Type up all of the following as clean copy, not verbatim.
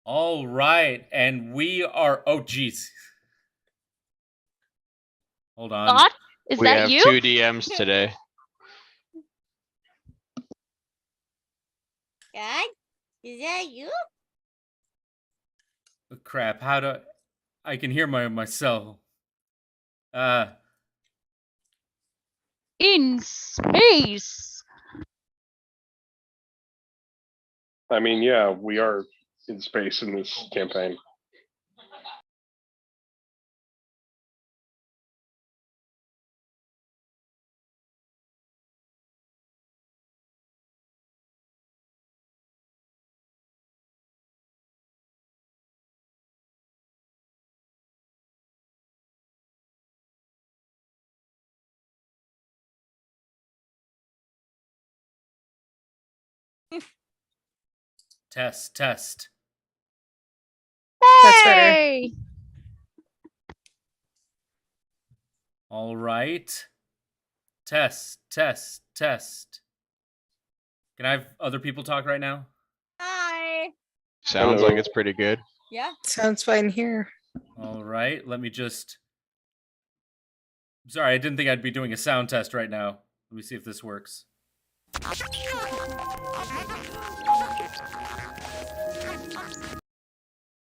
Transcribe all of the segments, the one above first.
All right, and we are. Oh, geez. Hold on. God, is We that have you? 2 DMs today. God, is that you? Crap. How do I can hear myself? In space. I mean, yeah, we are in space in this campaign. Test. That's better. Hey! All right. Test. Can I have other people talk right now? Hi. Sounds Hello. like it's pretty good. Yeah. Sounds fine here. All right. Let me just. Sorry, I didn't think I'd be doing a sound test right now. Let me see if this works.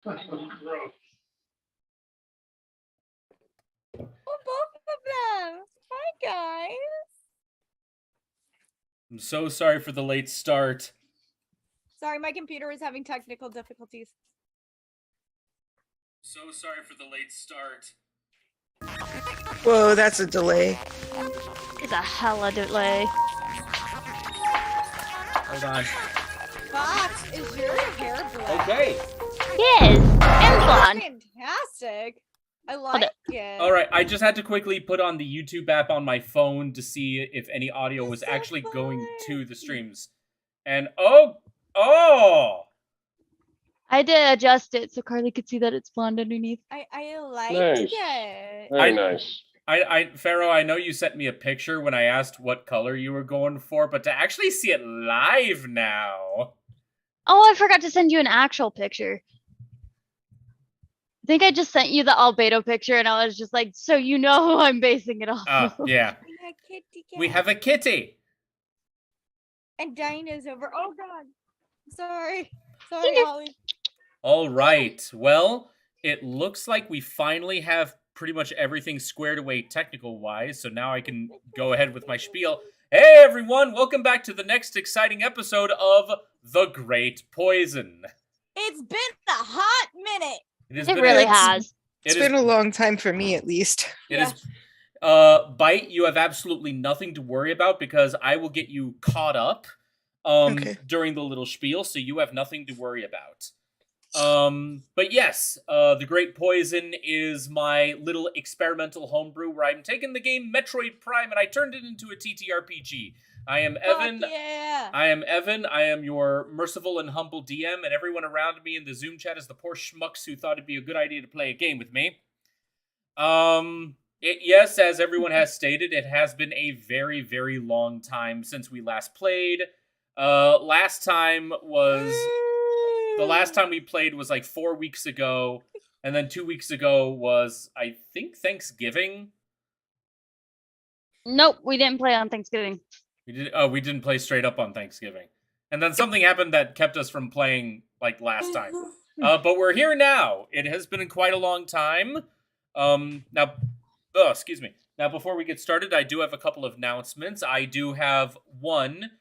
Oh, both of them. Hi, guys. I'm so sorry for the late start. Sorry, my computer is having technical difficulties. So sorry for the late start. Whoa, that's a delay. It's a hella delay. Hold on. Fox, is your hair black? Okay. Yes, and blonde. Fantastic. I like it. All right. I just had to quickly put on the YouTube app on my phone to see if any audio was So actually going fun. to the streams. And oh! I had to adjust it so Carly could see that it's blonde underneath. I like Nice. it. Very nice. Pharaoh, I know you sent me a picture when I asked what color you were going for, but to actually see it live now. Oh, I forgot to send you an actual picture. I think I just sent you the albedo picture and I was just like, so you know who I'm basing it off of. Yeah. We had kitty cat. We have a kitty. And Dinah's over. Oh, God. Sorry. Sorry, Holly. All right. Well, it looks like we finally have pretty much everything squared away technical-wise, so now I can go ahead with my spiel. Hey, everyone! Welcome back to the next exciting episode of The Great Poison. It's been a hot minute. It really has. It's been a long time for me, at least. It is. Bite, you have absolutely nothing to worry about because I will get you caught up during the little spiel, so you have nothing to worry about. But yes, The Great Poison is my little experimental homebrew where I'm taking the game Metroid Prime and I turned it into a TTRPG. I am Evan. Fuck yeah. I am Evan. I am your merciful and humble DM, and everyone around me in the Zoom chat is the poor schmucks who thought it'd be a good idea to play a game with me. Yes, as everyone has stated, it has been a very, very long time since we last played. The last time we played was like 4 weeks ago, and then 2 weeks ago was, I think, Thanksgiving. Nope, we didn't play on Thanksgiving. We didn't play straight up on Thanksgiving. And then something happened that kept us from playing like last time. But we're here now. It has been quite a long time. Excuse me. Now, before we get started, I do have a couple of announcements. I do have one.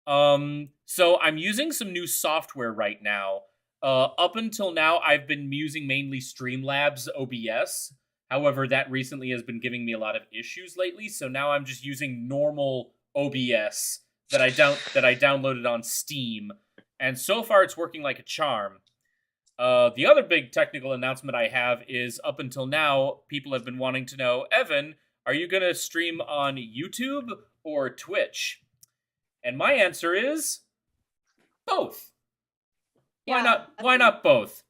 So I'm using some new software right now. Up until now, I've been using mainly Streamlabs OBS. However, that recently has been giving me a lot of issues lately, so now I'm just using normal OBS that I downloaded on Steam, and so far it's working like a charm. The other big technical announcement I have is, up until now, people have been wanting to know, Evan, are you going to stream on YouTube or Twitch? And my answer is both. Why not both?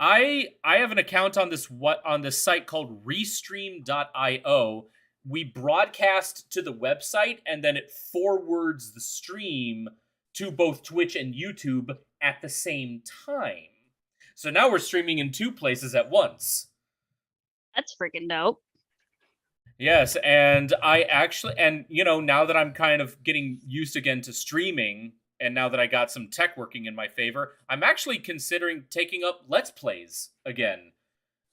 I have an account on this site called restream.io. We broadcast to the website and then it forwards the stream to both Twitch and YouTube at the same time. So now we're streaming in 2 places at once. That's freaking dope. Yes, and I actually, and now that I'm kind of getting used again to streaming, and now that I got some tech working in my favor, I'm actually considering taking up Let's Plays again.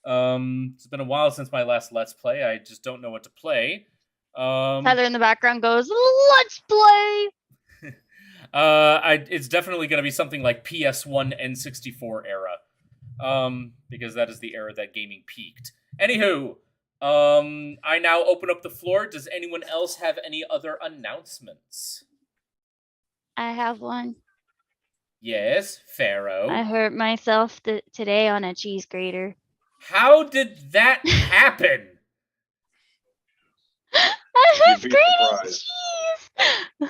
It's been a while since my last Let's Play. I just don't know what to play. Tyler in the background goes, "Let's play." It's definitely going to be something like PS1 N64 era, because that is the era that gaming peaked. Anywho, I now open up the floor. Does anyone else have any other announcements? I have one. Yes, Pharaoh. I hurt myself today on a cheese grater. How did that happen? I was You'd be grating surprised. cheese.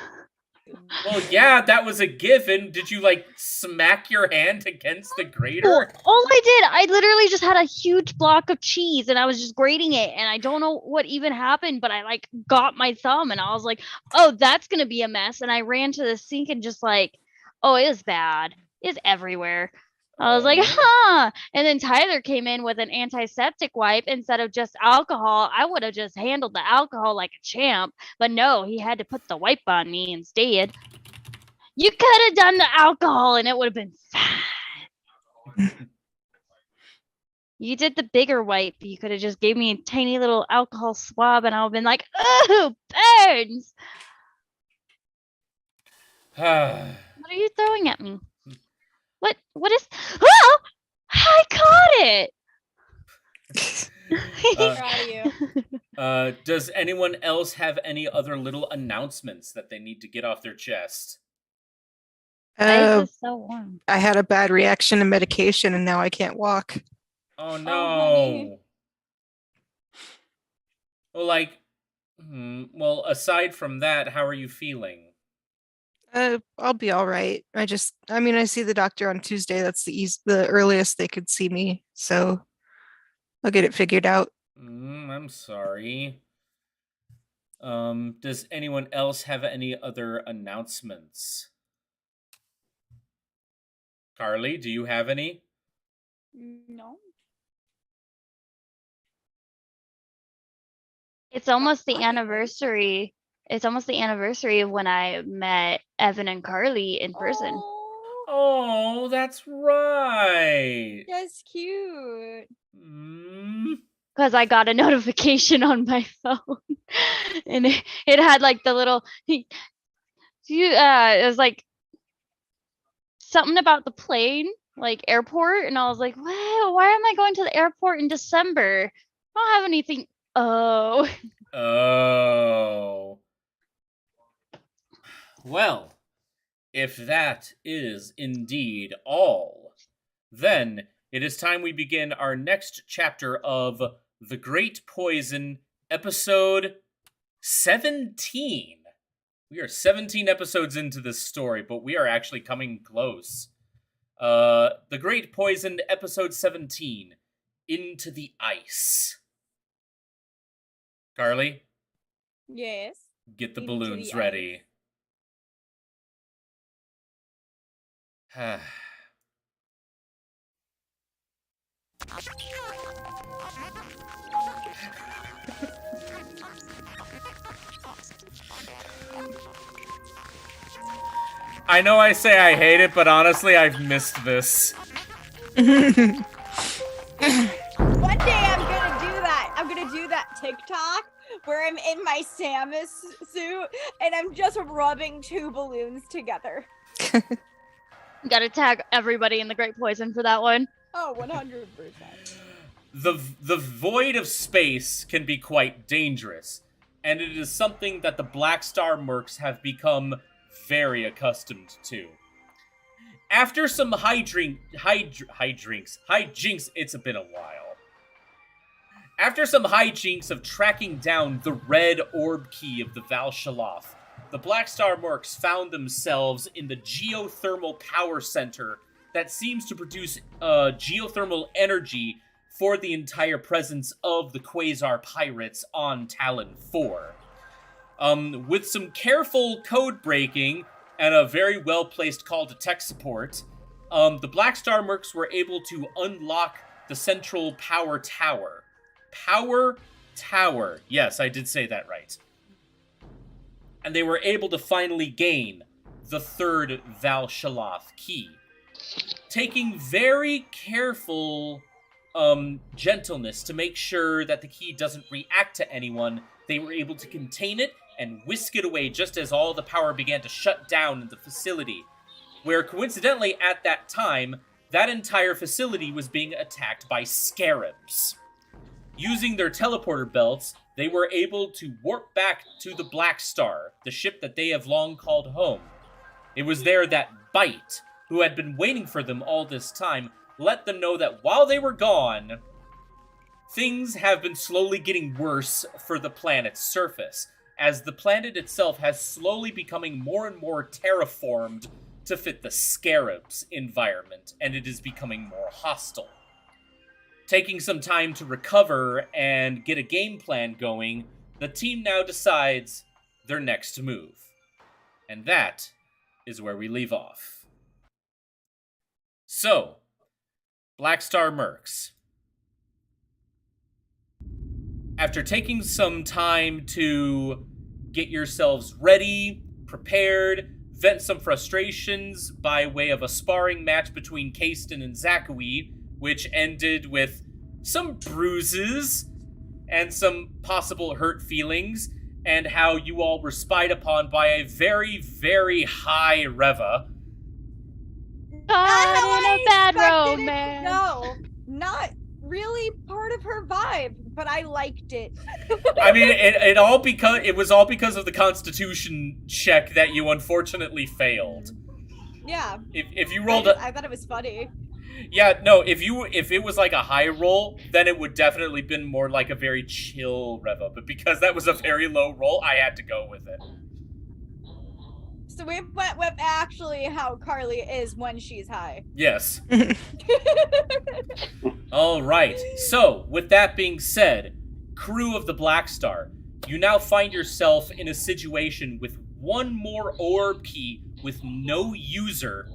Well, yeah, that was a given. Did you, smack your hand against the grater? All I did, I literally just had a huge block of cheese and I was just grating it, and I don't know what even happened, but I got my thumb and I was like, oh, that's gonna be a mess. And I ran to the sink and just oh, it was bad. It was everywhere. I was like, huh. And then Tyler came in with an antiseptic wipe instead of just alcohol. I would have just handled the alcohol like a champ, but no, he had to put the wipe on me instead. You could have done the alcohol and it would have been fine. You did the bigger wipe. You could have just gave me a tiny little alcohol swab and I would have been like, oh, burns. What are you throwing at me? What is... Oh! I caught it! Proud of you. Does anyone else have any other little announcements that they need to get off their chest? Ice is so warm. I had a bad reaction to medication and now I can't walk. Oh, no. honey. Well, aside from that, how are you feeling? I'll be all right. I see the doctor on Tuesday. That's the earliest they could see me. So I'll get it figured out. I'm sorry. Does anyone else have any other announcements? Carly, do you have any? No. It's almost the anniversary. It's almost the anniversary of when I met Evan and Carly in person. Oh, that's right. That's cute. Because I got a notification on my phone. And it had the little... it was something about the plane, airport. And I was like, wow, why am I going to the airport in December? I don't have anything. Oh. Oh. Well, if that is indeed all, then it is time we begin our next chapter of The Great Poison, episode 17. We are 17 episodes into this story, but we are actually coming close. The Great Poison, episode 17, Into the Ice. Carly? Yes. Get the Into balloons the ready. I know I say I hate it, but honestly, I've missed this. One day I'm gonna do that. I'm gonna do that TikTok where I'm in my Samus suit and I'm just rubbing 2 balloons together. Gotta tag everybody in the Great Poison for that one. Oh, 100%. The void of space can be quite dangerous, and it is something that the Black Star Mercs have become very accustomed to. After some hijinks, it's been a while. After some hijinks of tracking down the red orb key of the Val Shaloth, the Black Star Mercs found themselves in the geothermal power center that seems to produce geothermal energy for the entire presence of the Quasar pirates on Talon 4. With some careful code breaking and a very well-placed call to tech support, the Black Star Mercs were able to unlock the central power tower. Power tower. Yes, I did say that right. And they were able to finally gain the third Val-Shaloth key. Taking very careful gentleness to make sure that the key doesn't react to anyone, they were able to contain it and whisk it away just as all the power began to shut down in the facility, where coincidentally at that time, that entire facility was being attacked by scarabs. Using their teleporter belts, they were able to warp back to the Black Star, the ship that they have long called home. It was there that Bite, who had been waiting for them all this time, let them know that while they were gone, things have been slowly getting worse for the planet's surface, as the planet itself has slowly becoming more and more terraformed to fit the scarab's environment, and it is becoming more hostile. Taking some time to recover and get a game plan going, the team now decides their next move. And that is where we leave off. So, Black Star Mercs. After taking some time to get yourselves ready, prepared, vent some frustrations by way of a sparring match between Kasten and Zachary, which ended with some bruises and some possible hurt feelings, and how you all were spied upon by a very, very high Reva. God, in a bad expected it to romance. go. Not really part of her vibe, but I liked it. I mean, it was all because of the Constitution check that you unfortunately failed. Yeah. If you rolled a I thought it was funny. Yeah, no, if it was like a high roll, then it would definitely been more like a very chill Reva, but because that was a very low roll, I had to go with it. So we went with actually how Carly is when she's high. Yes. All right. So, with that being said, crew of the Black Star, you now find yourself in a situation with one more orb key with no user,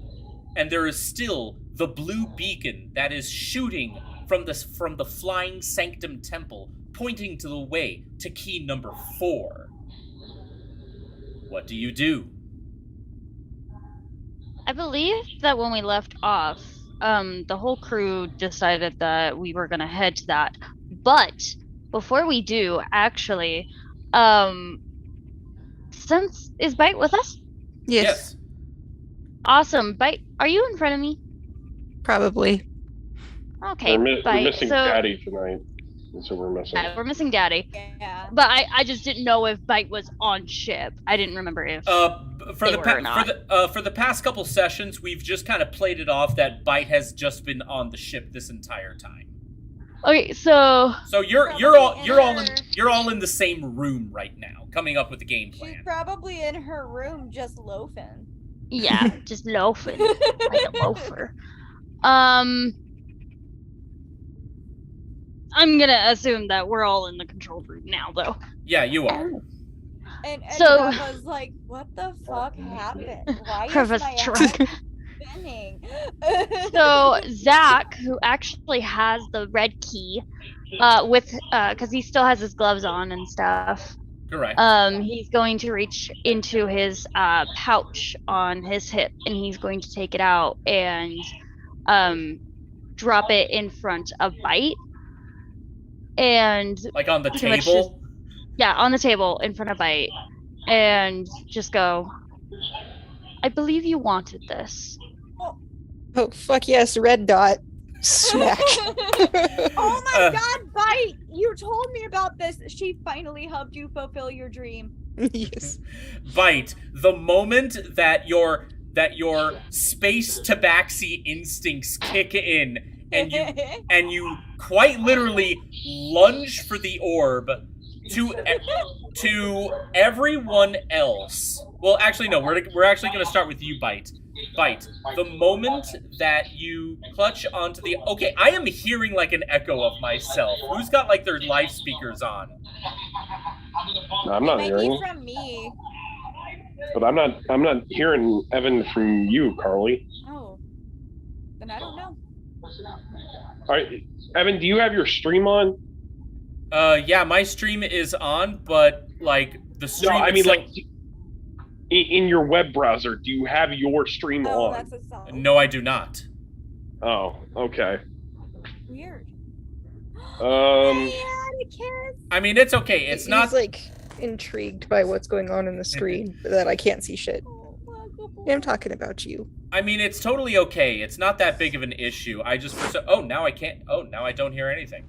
and there is still the blue beacon that is shooting from the Flying Sanctum Temple, pointing to the way to key number 4. What do you do? I believe that when we left off, the whole crew decided that we were gonna head to that. But before we do, actually, since is Bite with us? Yes, Awesome. Bite, are you in front of me? probably. Okay, We're Bite. missing So Daddy tonight. That's what we're missing. we're missing Daddy. Yeah. But I just didn't know if Bite was on ship. I didn't remember if For they were or not. the past couple sessions, we've just kind of played it off that Bite has just been on the ship this entire time. Okay, so So you're all in the same room right now, coming up with the game She's plan. probably in her room just loafing. yeah, just loafing like a loafer. I'm gonna assume that we're all in the control room now, though. Yeah, you are. And So- Reva's like, what the fuck happened? Why is Reva's my drunk. ass spinning? So Zach, who actually has the red key, because he still has his gloves on and stuff. Correct. He's going to reach into his pouch on his hip, and he's going to take it out and drop it in front of Bite. And Like on the pretty much table. yeah, on the table in front of Bite, and just go, I believe you wanted this. Oh, fuck yes, red dot. Smack. Oh my Uh. god, Bite! You told me about this. She finally helped you fulfill your dream. Yes. Bite, the moment that your space tabaxi instincts kick in and you quite literally lunge for the orb to everyone else. Well, actually no, we're actually going to start with you, Bite. Bite, the moment that you clutch onto the... Okay, I am hearing like an echo of myself. Who's got like their live speakers on? I'm not Maybe hearing, from me. but I'm not hearing Evan from you, Carly. Oh. Then I don't know. All right, Evan, do you have your stream on? Yeah, my stream is on, but like the stream. No, I mean itself- like in your web browser. Do you have your stream Oh, on? that's a song. No, I do not. Oh, okay. Weird. Um, a kiss. I mean, it's okay. It's He's not. like intrigued by what's going on in the screen, but that I can't see shit. Oh, Yeah, I'm talking about you. I mean, it's totally okay. It's not that big of an issue. I just. Oh, now I can't. Oh, now I don't hear anything.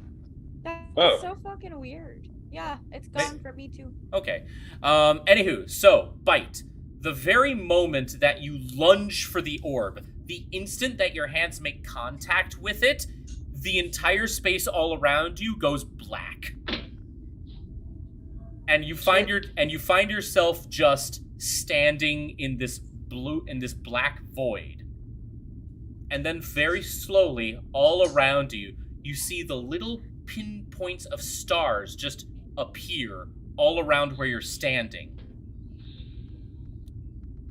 That's so fucking weird. Yeah, it's gone for me too. Okay. Anywho, so Bite. The very moment that you lunge for the orb, the instant that your hands make contact with it, the entire space all around you goes black. And you find yourself just standing in this black void. And then very slowly, all around you, you see the little pinpoints of stars just appear all around where you're standing.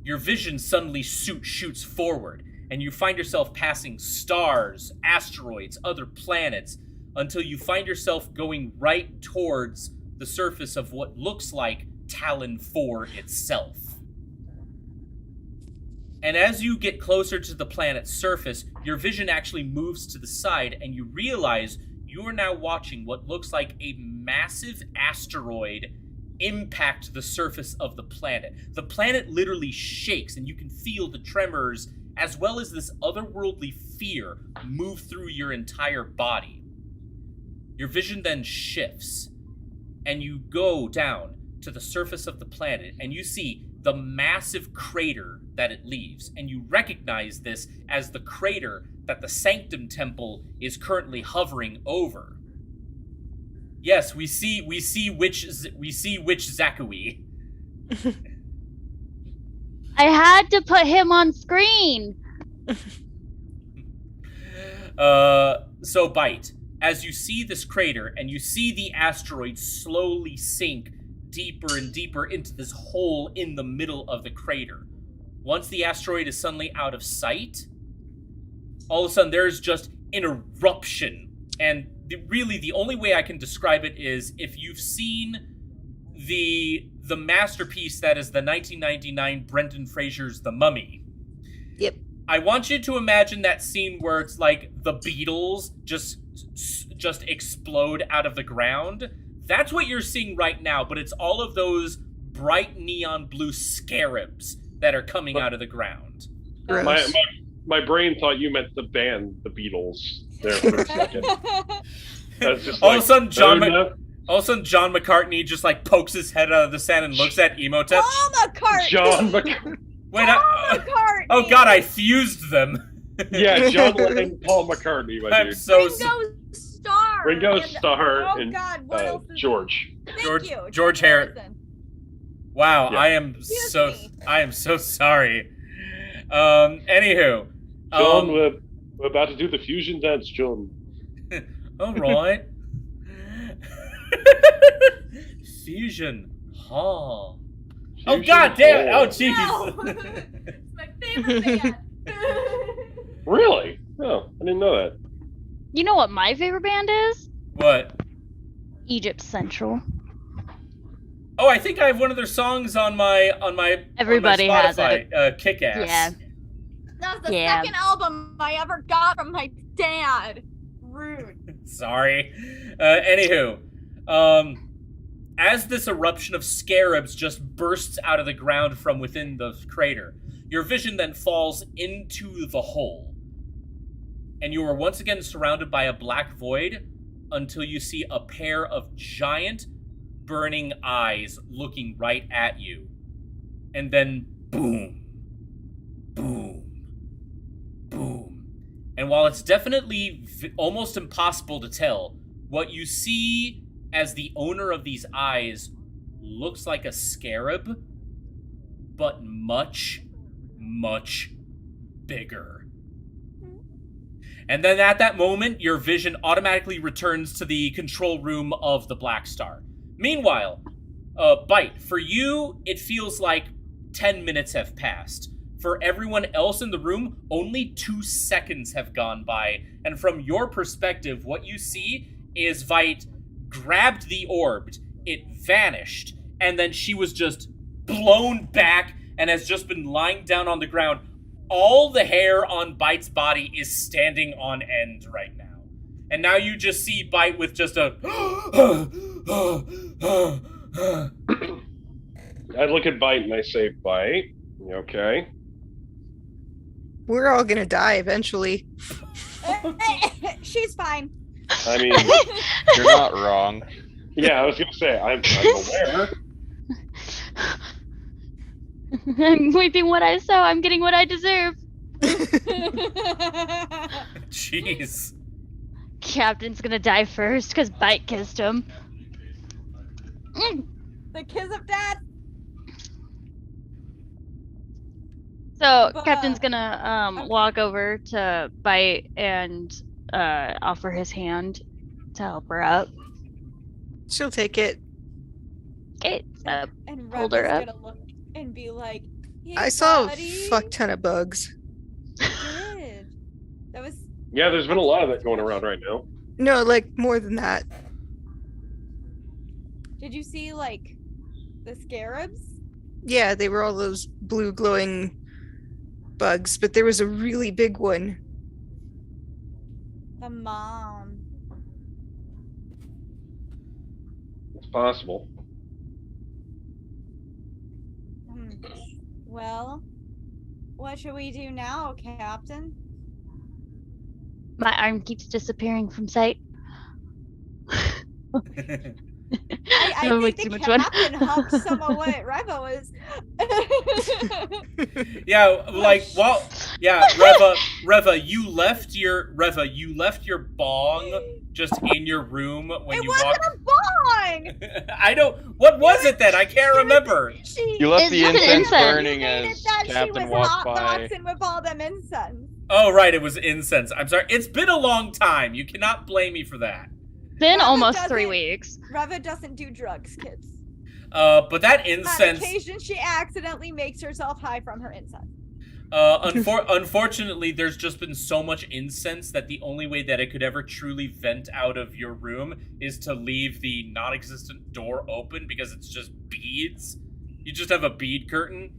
Your vision suddenly shoots forward, and you find yourself passing stars, asteroids, other planets, until you find yourself going right towards the surface of what looks like Talon 4 itself. And as you get closer to the planet's surface, your vision actually moves to the side, and you realize you are now watching what looks like a massive asteroid impact the surface of the planet. The planet literally shakes, and you can feel the tremors as well as this otherworldly fear move through your entire body. Your vision then shifts, and you go down to the surface of the planet, and you see the massive crater that it leaves, and you recognize this as the crater that the Sanctum Temple is currently hovering over. Yes, we see which Zakui. I had to put him on screen. So Bite, as you see this crater and you see the asteroid slowly sink deeper and deeper into this hole in the middle of the crater. Once the asteroid is suddenly out of sight, all of a sudden there's just an eruption. And really the only way I can describe it is if you've seen the masterpiece that is the 1999 Brendan Fraser's The Mummy. Yep. I want you to imagine that scene where it's like the beetles just explode out of the ground. That's what you're seeing right now, but it's all of those bright neon blue scarabs that are coming out of the ground. Gross. My brain thought you meant the band, the Beatles, there for a second. That's just All of a sudden, John John McCartney just like pokes his head out of the sand and looks at Emotep. Paul McCartney. John McCartney. Wait, McCartney. oh god, I fused them. Yeah, John Lennon, Paul McCartney, my I'm dude. so Ringo and- Starr Oh and God, what else is George. Thank you, George Harrison. Harrison. Wow, Yeah. I am so sorry. Anywho, John, we're about to do the fusion dance, John. all right. Fusion, huh? Oh Fusion god damn! Hall. Oh jeez. No. It's my favorite band. Really? No, I didn't know that. You know what my favorite band is? What? Egypt Central. Oh, I think I have one of their songs on my Everybody on my has Spotify, Kick Ass. Yeah. That was the Yeah. second album I ever got from my dad. Rude. Sorry. Anywho, as this eruption of scarabs just bursts out of the ground from within the crater, your vision then falls into the hole. And you are once again surrounded by a black void until you see a pair of giant burning eyes looking right at you. And then boom, boom, boom. And while it's definitely almost impossible to tell, what you see as the owner of these eyes looks like a scarab, but much, much bigger. And then at that moment, your vision automatically returns to the control room of the Black Star. Meanwhile, Bite, for you, it feels like 10 minutes have passed. for everyone else in the room, only 2 seconds have gone by. And from your perspective, what you see is Vite grabbed the orb, it vanished, and then she was just blown back and has just been lying down on the ground. All the hair on Bite's body is standing on end right now. And now you just see Bite with just a... I look at Bite and I say, Bite, you okay? We're all gonna die eventually. She's fine. I mean, You're not wrong. yeah, I was gonna say, I'm aware. I'm reaping what I sow. I'm getting what I deserve. Jeez. Captain's gonna die first because Bite kissed him. The kiss of death. So But- Captain's gonna walk over to Bite and offer his hand to help her up. She'll take it. Okay, so And Hold her Reva's up. gonna look and be like, hey, I saw buddy. a fuck ton of bugs. You did. That was. Yeah, there's been a lot of that going around right now. No, like more than that. Did you see like the scarabs? Yeah, they were all those blue glowing bugs, but there was a really big one. The mom. It's possible. Well, what should we do now, Captain? my arm keeps disappearing from sight. I That was, think like, the too much fun. captain humped some of what Reva was. Yeah, like, well, yeah, Reva, you left your bong just in your room when It you wasn't walked. a bong. I don't. What was it then? I can't remember. You left It's the just an incense incense. burning Made it as that Captain she was walked by. hotboxing with all them incense. Oh, right, it was incense. I'm sorry. It's been a long time. You cannot blame me for that. Been Reva almost 3 doesn't- weeks. Reva doesn't do drugs, kids. But that On incense. occasion, she accidentally makes herself high from her incense. Unfortunately, there's just been so much incense that the only way that it could ever truly vent out of your room is to leave the non-existent door open because it's just beads. You just have a bead curtain.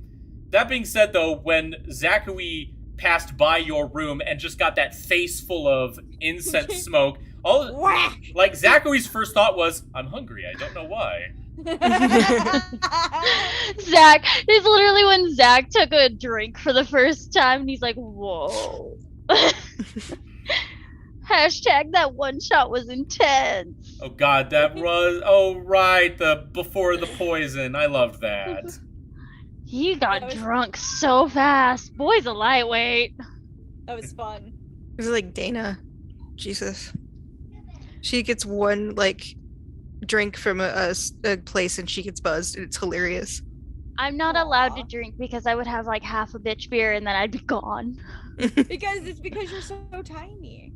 That being said, though, when Zachary passed by your room and just got that face full of incense smoke, Whack! like Zachary's first thought was, "I'm hungry. I don't know why." Zach, it's literally when Zach took a drink for the first time and he's like, whoa. Hashtag that one shot was intense. Oh God, that was right, the before the poison. I loved that. He got That was- drunk so fast. Boy's a lightweight. That was fun. It was like Dana. Jesus. She gets one like drink from a place and she gets buzzed and it's hilarious. I'm not allowed to Aw. drink because I would have like half a bitch beer and then I'd be gone. Because you're so tiny.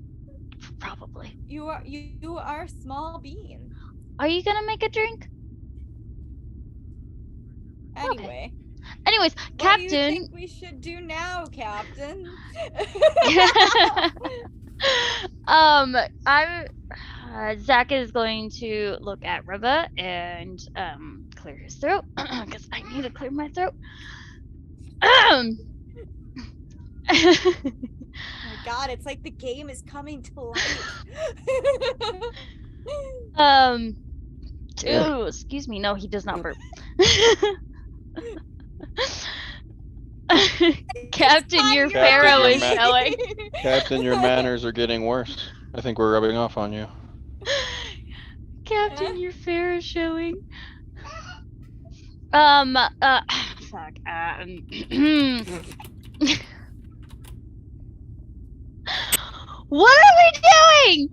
Probably. You are a small bean. Are you gonna make a drink? Anyway. Anyways, What do you Captain. think we should do now, Captain? Zach is going to look at Riva and clear his throat because I need to clear my throat. Oh my god, it's like the game is coming to life. Excuse me. No, he does not burp. Captain, your Fine, pharaoh you're is mad. showing. Captain, your manners are getting worse. I think we're rubbing off on you. Captain, your pharaoh is showing. Fuck. What are we doing?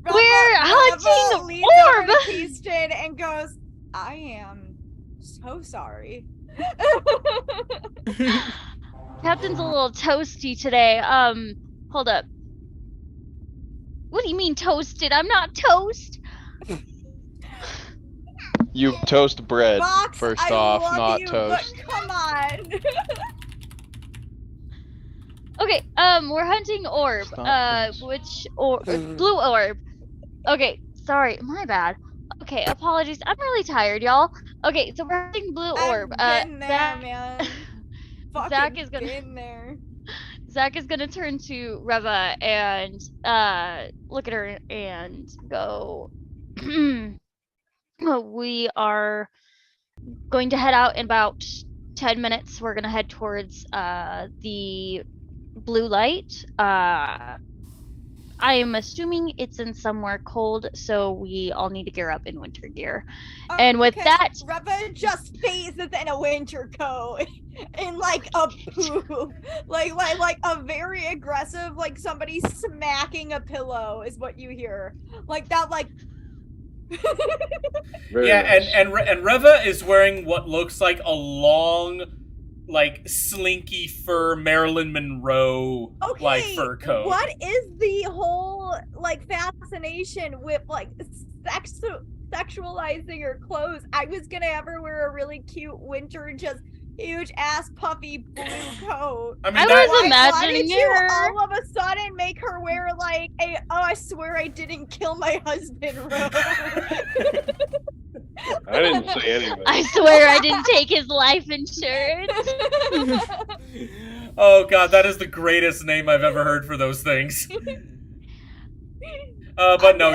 We're hunting leans over orb. to Keyston and goes, I am so sorry. Captain's a little toasty today. Hold up. What do you mean toasted? I'm not toast. You toast bread, Box, first I off, love not you, toast. But come on. Okay, we're hunting orb. Stop this. Which or blue orb. Okay, sorry, my bad. Okay, apologies. I'm really tired, y'all. Okay, so we're hunting blue orb. I've been there, Zach, man. Fucking Zach is gonna been there. Zach is gonna turn to Reva and look at her and go. We are going to head out in about 10 minutes. We're gonna head towards the blue light. I am assuming it's in somewhere cold, so we all need to gear up in winter gear. And with that, Reva just phases in a winter coat in like a poop, like a very aggressive, like somebody smacking a pillow is what you hear, like that, like. Very Yeah, nice. and Reva is wearing what looks like a long, like slinky fur Marilyn Monroe Okay, like fur coat. what is the whole like fascination with like sexualizing your clothes? I was gonna ever wear a really cute winter, just huge ass puffy blue coat. I mean, I that, was Why imagining did you her. all of a sudden make her wear like a I swear I didn't kill my husband robe? I didn't say anything. I swear I didn't take his life insurance. oh god, that is the greatest name I've ever heard for those things. But no,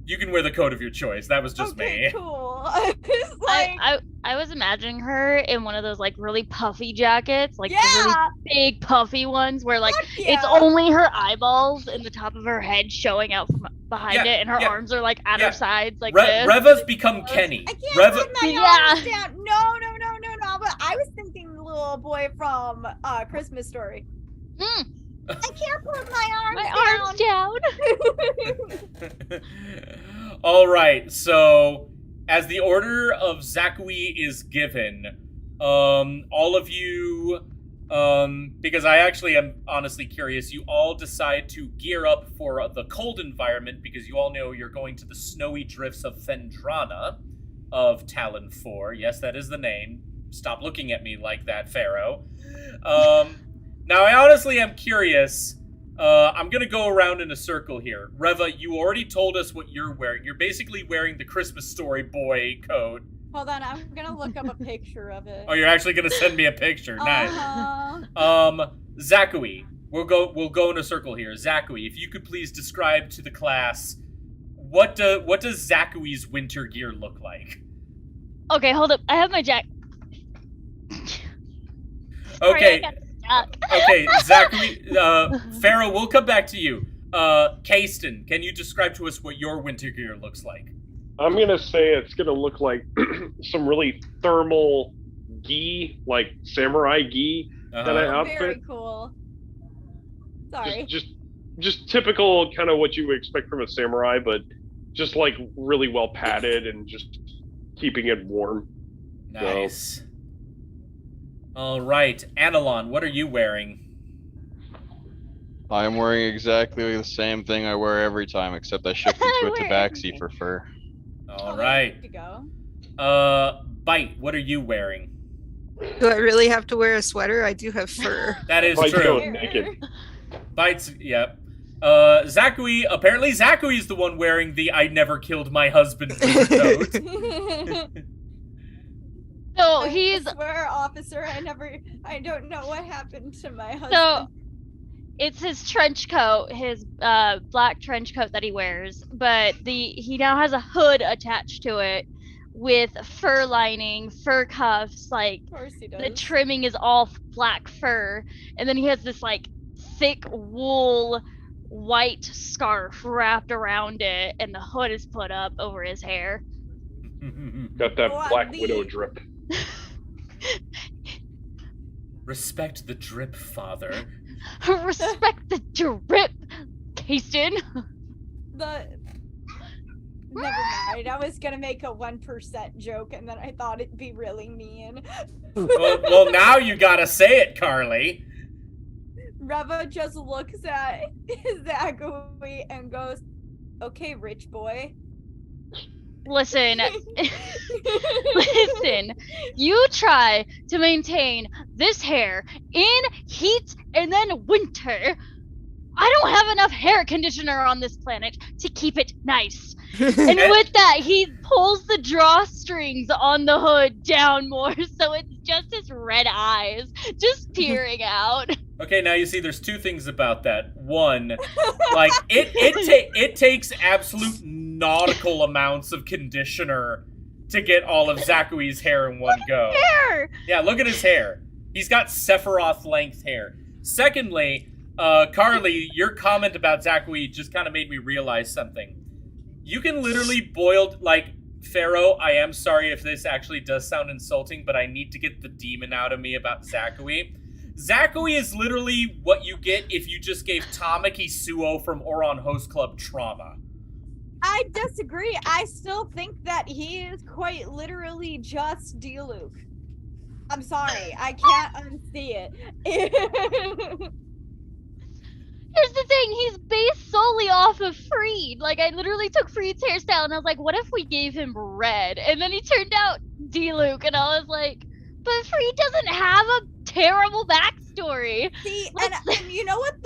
you can wear the coat of your choice. That was just okay, me. cool. It's like, I was imagining her in one of those like really puffy jackets, like the yeah, really big puffy ones where like fuck it's yeah. only her eyeballs and the top of her head showing out from behind Yeah, it, and her yeah. arms are like at Yeah. her sides like this. Reva's become Kenny. I can't Reva, put my Yeah. arms down. No. But I was thinking the little boy from Christmas Story. Mm, I can't put my arms my arms down. All right, so as the order of Zakui is given, all of you, because I actually am honestly curious, you all decide to gear up for the cold environment because you all know you're going to the snowy drifts of Phendrana of Talon 4. Yes, that is the name. Stop looking at me like that, Pharaoh. Now, I honestly am curious. I'm going to go around in a circle here. Reva, you already told us what you're wearing. You're basically wearing the Christmas Story boy coat. Hold on, I'm gonna look up a picture of it. Oh, you're actually going to send me a picture. Nice. Zakui, we'll go in a circle here. Zakui, if you could please describe to the class what does Zakui's winter gear look like? Okay, hold up. I have my jack. Sorry, Okay. I got stuck. Okay, Zakui, Pharaoh, we'll come back to you. Kasten, can you describe to us what your winter gear looks like? I'm gonna say it's gonna look like some really thermal gi, like samurai gi kind of outfit. Very cool. Sorry. Just typical kind of what you would expect from a samurai, but just like really well padded and just keeping it warm. Nice. All right, Anilon, what are you wearing? I'm wearing exactly the same thing I wear every time, except I shifted to a Wear tabaxi for fur. All There right. you go. Bite, what are you wearing? Do I really have to wear a sweater? I do have fur. That is Like true. going naked. Bite's, yep. Apparently Zakui is the one wearing the I never killed my husband winter coat. So I he's swear, officer, I don't know what happened to my husband. so it's his trench coat, his black trench coat that he wears, but he now has a hood attached to it with fur lining, fur cuffs, like Of course he does. the trimming is all black fur, and then he has this like thick wool white scarf wrapped around it, and the hood is put up over his hair. Got that Oh, Black the- Widow drip. Respect the drip, father. Respect the drip, Kasten. Never mind. I was gonna make a 1% joke, and then I thought it'd be really mean. well, now you gotta say it, Carly. Reva just looks at Zachary and goes, "Okay, rich boy." Listen, listen. You try to maintain this hair in heat and then winter. I don't have enough hair conditioner on this planet to keep it nice. And with that, he pulls the drawstrings on the hood down more, so it's just his red eyes just peering out. Okay, now you see there's two things about that. One, like, it takes absolute nautical amounts of conditioner to get all of Zakui's hair in one go. Hair! Yeah, look at his hair. He's got Sephiroth-length hair. Secondly, Carly, your comment about Zakui just kind of made me realize something. You can literally boil, like, Pharaoh, I am sorry if this actually does sound insulting, but I need to get the demon out of me about Zakui. Zakui is literally what you get if you just gave Tamaki Suo from Oron Host Club trauma. I disagree. I still think that he is quite literally just D-Luke. I'm sorry. I can't unsee it. Here's the thing, he's based solely off of Freed. Like, I literally took Freed's hairstyle and I was like, what if we gave him red? And then he turned out D-Luke, and I was like, but Freed doesn't have a terrible backstory. See, and you know what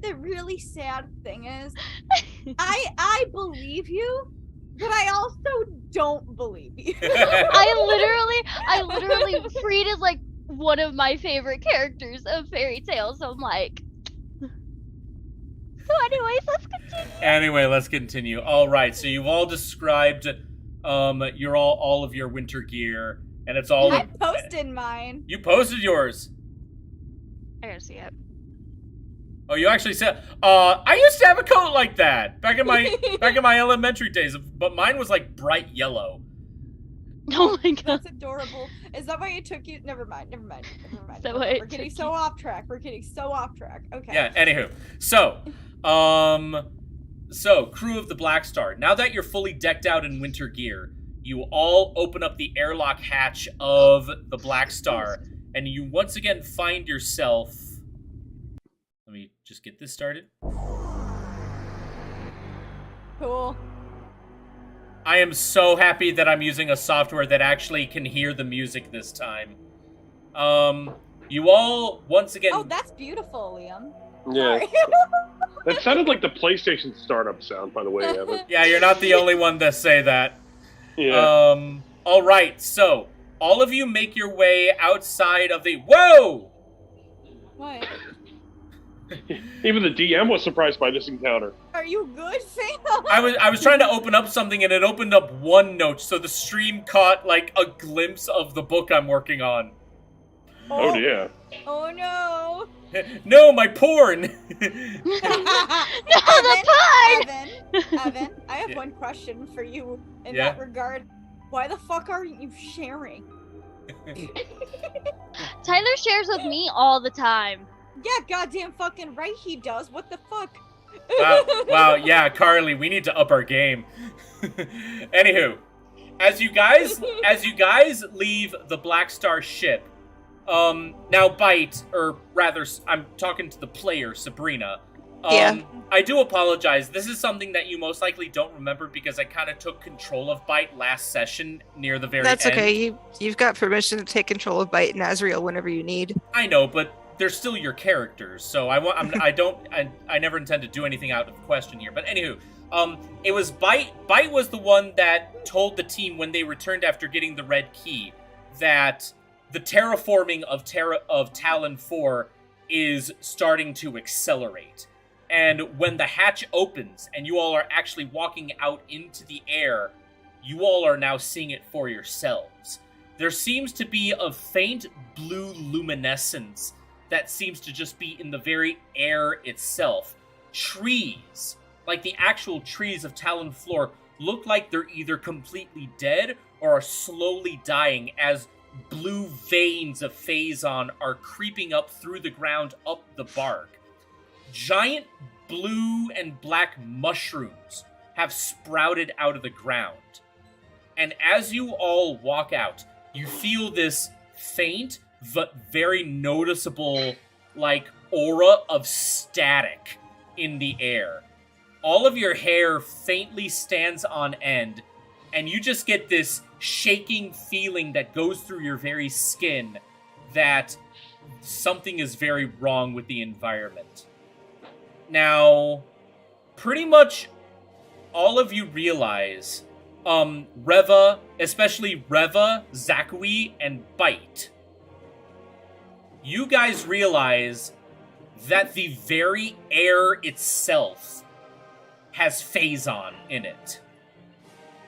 the really sad thing is? I believe you, but I also don't believe you. I literally, Freed is like one of my favorite characters of Fairy Tail, so I'm like, so anyways, let's continue. All right, so you've all described all of your winter gear, and it's all. I posted mine. You posted yours. I gotta see it. Oh, you actually said. I used to have a coat like that back in my elementary days, but mine was like bright yellow. Oh my god, that's adorable. Is that why it took you? Never mind. We're getting so off track. Okay. Yeah. Anywho, so crew of the Black Star. Now that you're fully decked out in winter gear, you all open up the airlock hatch of the Black Star, and you once again find yourself. Let me just get this started. Cool. I am so happy that I'm using a software that actually can hear the music this time. You all, once again... Oh, that's beautiful, Liam. Yeah. That sounded like the PlayStation startup sound, by the way, Evan. Yeah, you're not the only one to say that. Yeah. All right, so all of you make your way outside of the... Whoa! What? Even the DM was surprised by this encounter. Are you good, Sam? I was trying to open up something and it opened up OneNote, so the stream caught like a glimpse of the book I'm working on. Oh dear. Oh no. No, my porn. No, the pun. Evan, I have one question for you in that regard. Why the fuck aren't you sharing? Tyler shares with me all the time. Yeah, goddamn fucking right he does. What the fuck? Wow, yeah, Carly, we need to up our game. Anywho, as you guys leave the Black Star ship, now Bite, or rather, I'm talking to the player, Sabrina. I do apologize. This is something that you most likely don't remember because I kind of took control of Bite last session near the very end. That's okay. You've got permission to take control of Bite and Azrael whenever you need. I know, but they're still your characters, so I never intend to do anything out of question here. But anywho, it was Bite. Bite was the one that told the team when they returned after getting the red key that the terraforming of Talon 4 is starting to accelerate. And when the hatch opens and you all are actually walking out into the air, you all are now seeing it for yourselves. There seems to be a faint blue luminescence that seems to just be in the very air itself. Trees, like the actual trees of Talon Floor, look like they're either completely dead or are slowly dying as blue veins of Phazon are creeping up through the ground up the bark. Giant blue and black mushrooms have sprouted out of the ground. And as you all walk out, you feel this faint but very noticeable, like, aura of static in the air. All of your hair faintly stands on end, and you just get this shaking feeling that goes through your very skin that something is very wrong with the environment. Now, pretty much all of you realize, Reva, especially Reva, Zakui, and Bite, you guys realize that the very air itself has phazon in it.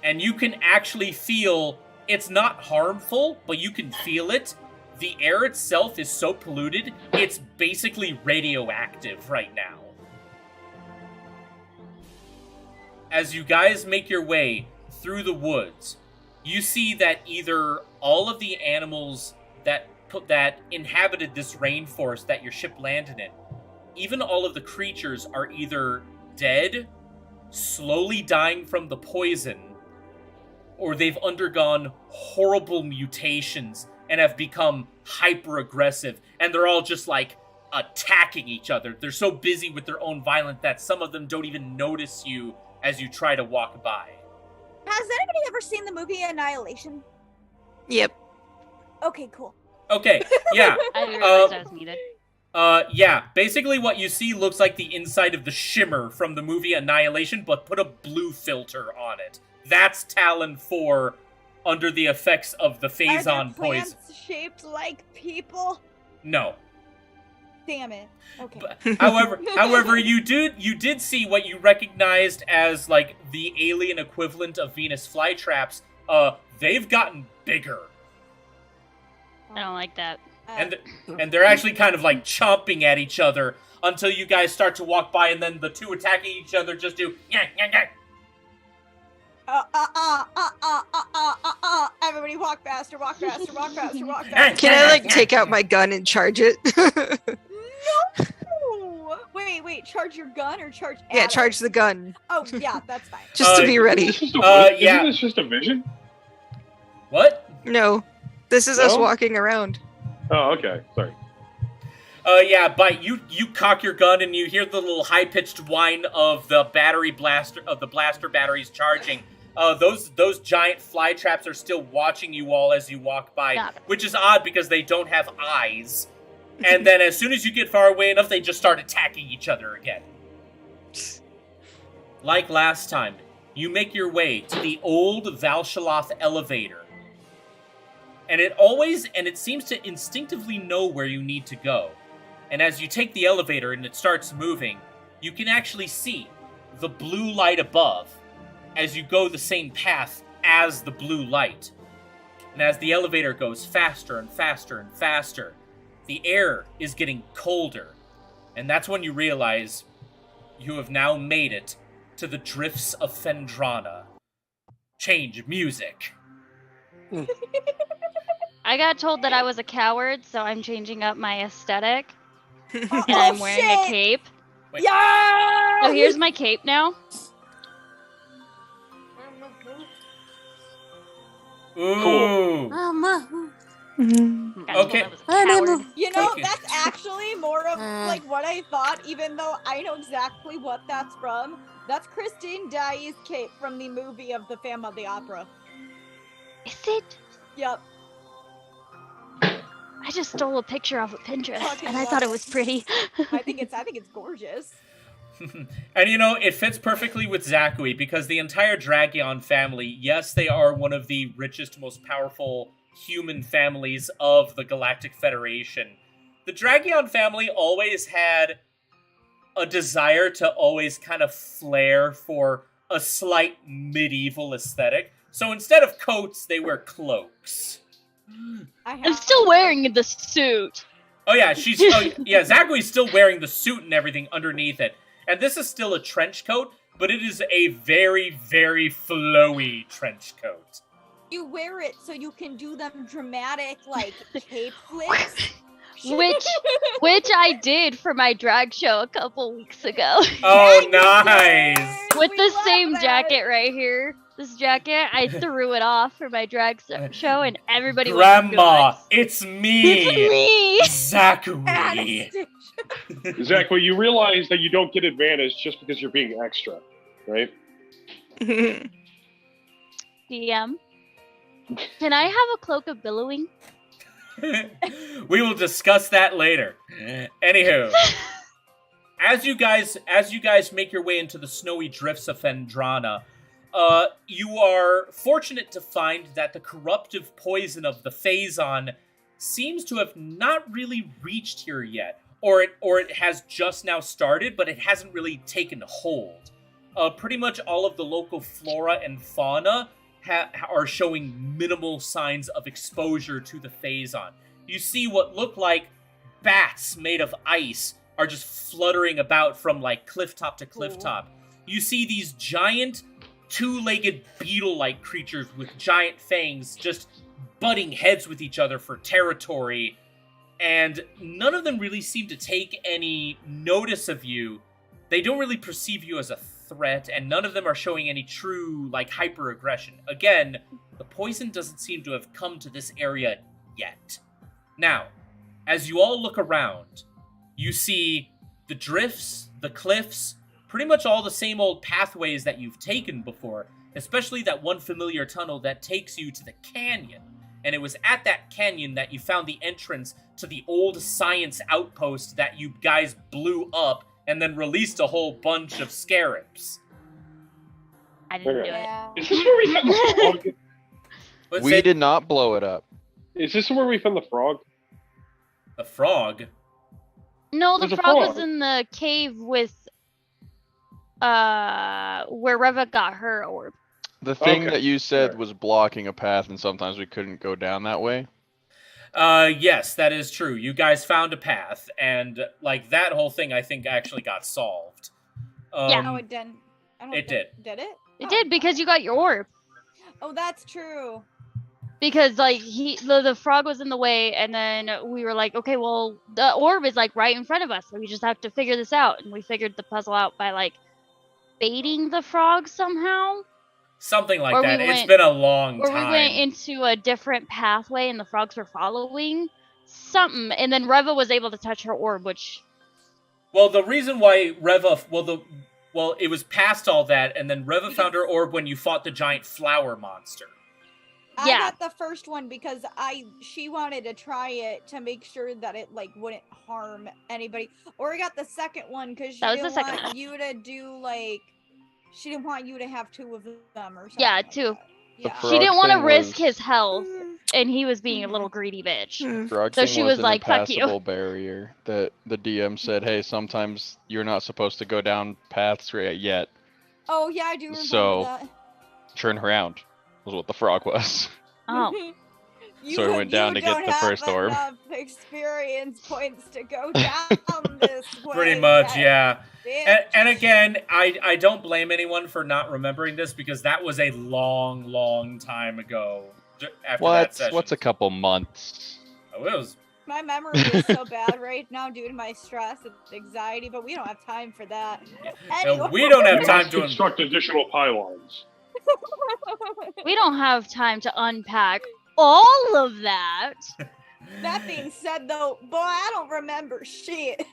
And you can actually feel, it's not harmful, but you can feel it. The air itself is so polluted, it's basically radioactive right now. As you guys make your way through the woods, you see that either all of the animals that inhabited this rainforest that your ship landed in, even all of the creatures are either dead, slowly dying from the poison, or they've undergone horrible mutations and have become hyper-aggressive, and they're all just, like, attacking each other. They're so busy with their own violence that some of them don't even notice you as you try to walk by. Has anybody ever seen the movie Annihilation? Yep. Okay, cool. Okay, yeah. I didn't realize I was muted. Yeah, basically what you see looks like the inside of the Shimmer from the movie Annihilation, but put a blue filter on it. That's Talon 4 under the effects of the Are there phazon plants poison. shaped like people? No. Damn it. Okay. However, you did see what you recognized as like the alien equivalent of Venus flytraps. They've gotten bigger. I don't like that. And they're actually kind of like chomping at each other until you guys start to walk by, and then the two attacking each other just do yeah. Everybody walk faster, walk faster, walk faster, walk faster. Can I like take out my gun and charge it? No! Wait, charge your gun or charge Yeah, at charge the gun. it? Oh, yeah, that's fine. Just to be ready. Isn't yeah. this just a vision? What? No. This is us No? walking around. Oh, okay. Sorry. Yeah, but you cock your gun and you hear the little high-pitched whine of the blaster batteries charging. Those giant fly traps are still watching you all as you walk by, Stop it. which is odd because they don't have eyes. And then as soon as you get far away enough, they just start attacking each other again. Like last time, you make your way to the old Valshaloth elevator. And it seems to instinctively know where you need to go. And as you take the elevator and it starts moving, you can actually see the blue light above as you go the same path as the blue light. And as the elevator goes faster and faster and faster, the air is getting colder. And that's when you realize you have now made it to the drifts of Phendrana. Change music. I got told that I was a coward, so I'm changing up my aesthetic. And Oh, I'm wearing a shit! cape. Wait. Yeah! So here's my cape now. Ooh. Mhm. Got told Okay. I was a coward. You know, Thank you. that's actually more of like what I thought, even though I know exactly what that's from. That's Christine Daae's cape from the movie of the Phantom of the Opera. Is it? Yep. I just stole a picture off of Pinterest, Fucking and I love thought it it. was pretty. I think it's gorgeous. And you know, it fits perfectly with Zakui because the entire Dragion family, yes, they are one of the richest, most powerful human families of the Galactic Federation. The Dragion family always had a desire to always kind of flair for a slight medieval aesthetic. So instead of coats, they wear cloaks. I'm still wearing the suit. Oh yeah, Zakui's still wearing the suit and everything underneath it. And this is still a trench coat, but it is a very, very flowy trench coat. You wear it so you can do them dramatic like cape flips. Which I did for my drag show a couple weeks ago. Oh, nice! With We the love same that. jacket right here. This jacket, I threw it off for my drag show, and everybody Grandma, went it's me! It's me! Zakui! Anastasia. Zach, well, you realize that you don't get advantage just because you're being extra, right? DM. Can I have a cloak of billowing? We will discuss that later. Anywho, as you guys make your way into the snowy drifts of Phendrana, you are fortunate to find that the corruptive poison of the Phazon seems to have not really reached here yet, or it has just now started, but it hasn't really taken hold. Pretty much all of the local flora and fauna are showing minimal signs of exposure to the Phazon. You see what look like bats made of ice are just fluttering about from like cliff top to cliff top. You see these giant two-legged beetle-like creatures with giant fangs just butting heads with each other for territory, and none of them really seem to take any notice of you. They don't really perceive you as a threat, and none of them are showing any true, like, hyper-aggression. Again, the poison doesn't seem to have come to this area yet. Now, as you all look around, you see the drifts, the cliffs, pretty much all the same old pathways that you've taken before, especially that one familiar tunnel that takes you to the canyon. And it was at that canyon that you found the entrance to the old science outpost that you guys blew up and then released a whole bunch of scarabs. I didn't do it. Yeah. Is this where we found the frog? We did not blow it up. Is this where we found the frog? A frog? No, the There's a frog was frog. in the cave with where Reva got her orb. The thing Okay, that you said sure. was blocking a path, and sometimes we couldn't go down that way. Yes, that is true. You guys found a path, and, like, that whole thing, I think, actually got solved. Yeah. No, it didn't. I don't It think- Did it? It Oh. did because you got your orb. Oh, that's true. Because like the frog was in the way, and then we were like, okay, well the orb is like right in front of us, so we just have to figure this out. And we figured the puzzle out by like baiting the frog somehow, Something like Or we that. It's went- been a long or time. we went into a different pathway, and the frogs were following something. And then Reva was able to touch her orb, which Well, the reason why Reva, it was past all that, and then Reva found her orb when you fought the giant flower monster. I Yeah. got the first one because she wanted to try it to make sure that it like wouldn't harm anybody. Or I got the second one because she That was the didn't second want one. you to do like she didn't want you to have two of them or something. Yeah, like two. that. The Yeah. frog she didn't want to thing risk was- his health, and he was being a little greedy bitch. Frog So thing she was was an like, "Fuck you." impassable barrier that the DM said, hey, sometimes you're not supposed to go down paths yet. Oh yeah, I do remember So- that. Turn around was what the frog was. Oh, So we went down to get don't the first have orb. enough experience points to go down this way. Pretty much, yet, yeah. bitch. And again, I don't blame anyone for not remembering this because that was a long, long time ago. After that session. What's a couple months? Oh, it was. My memory is so bad right now due to my stress and anxiety, but we don't have time for that. No, we don't have We time must to. construct additional pylons. we don't have time to unpack all of that. That being said, though, boy, I don't remember shit.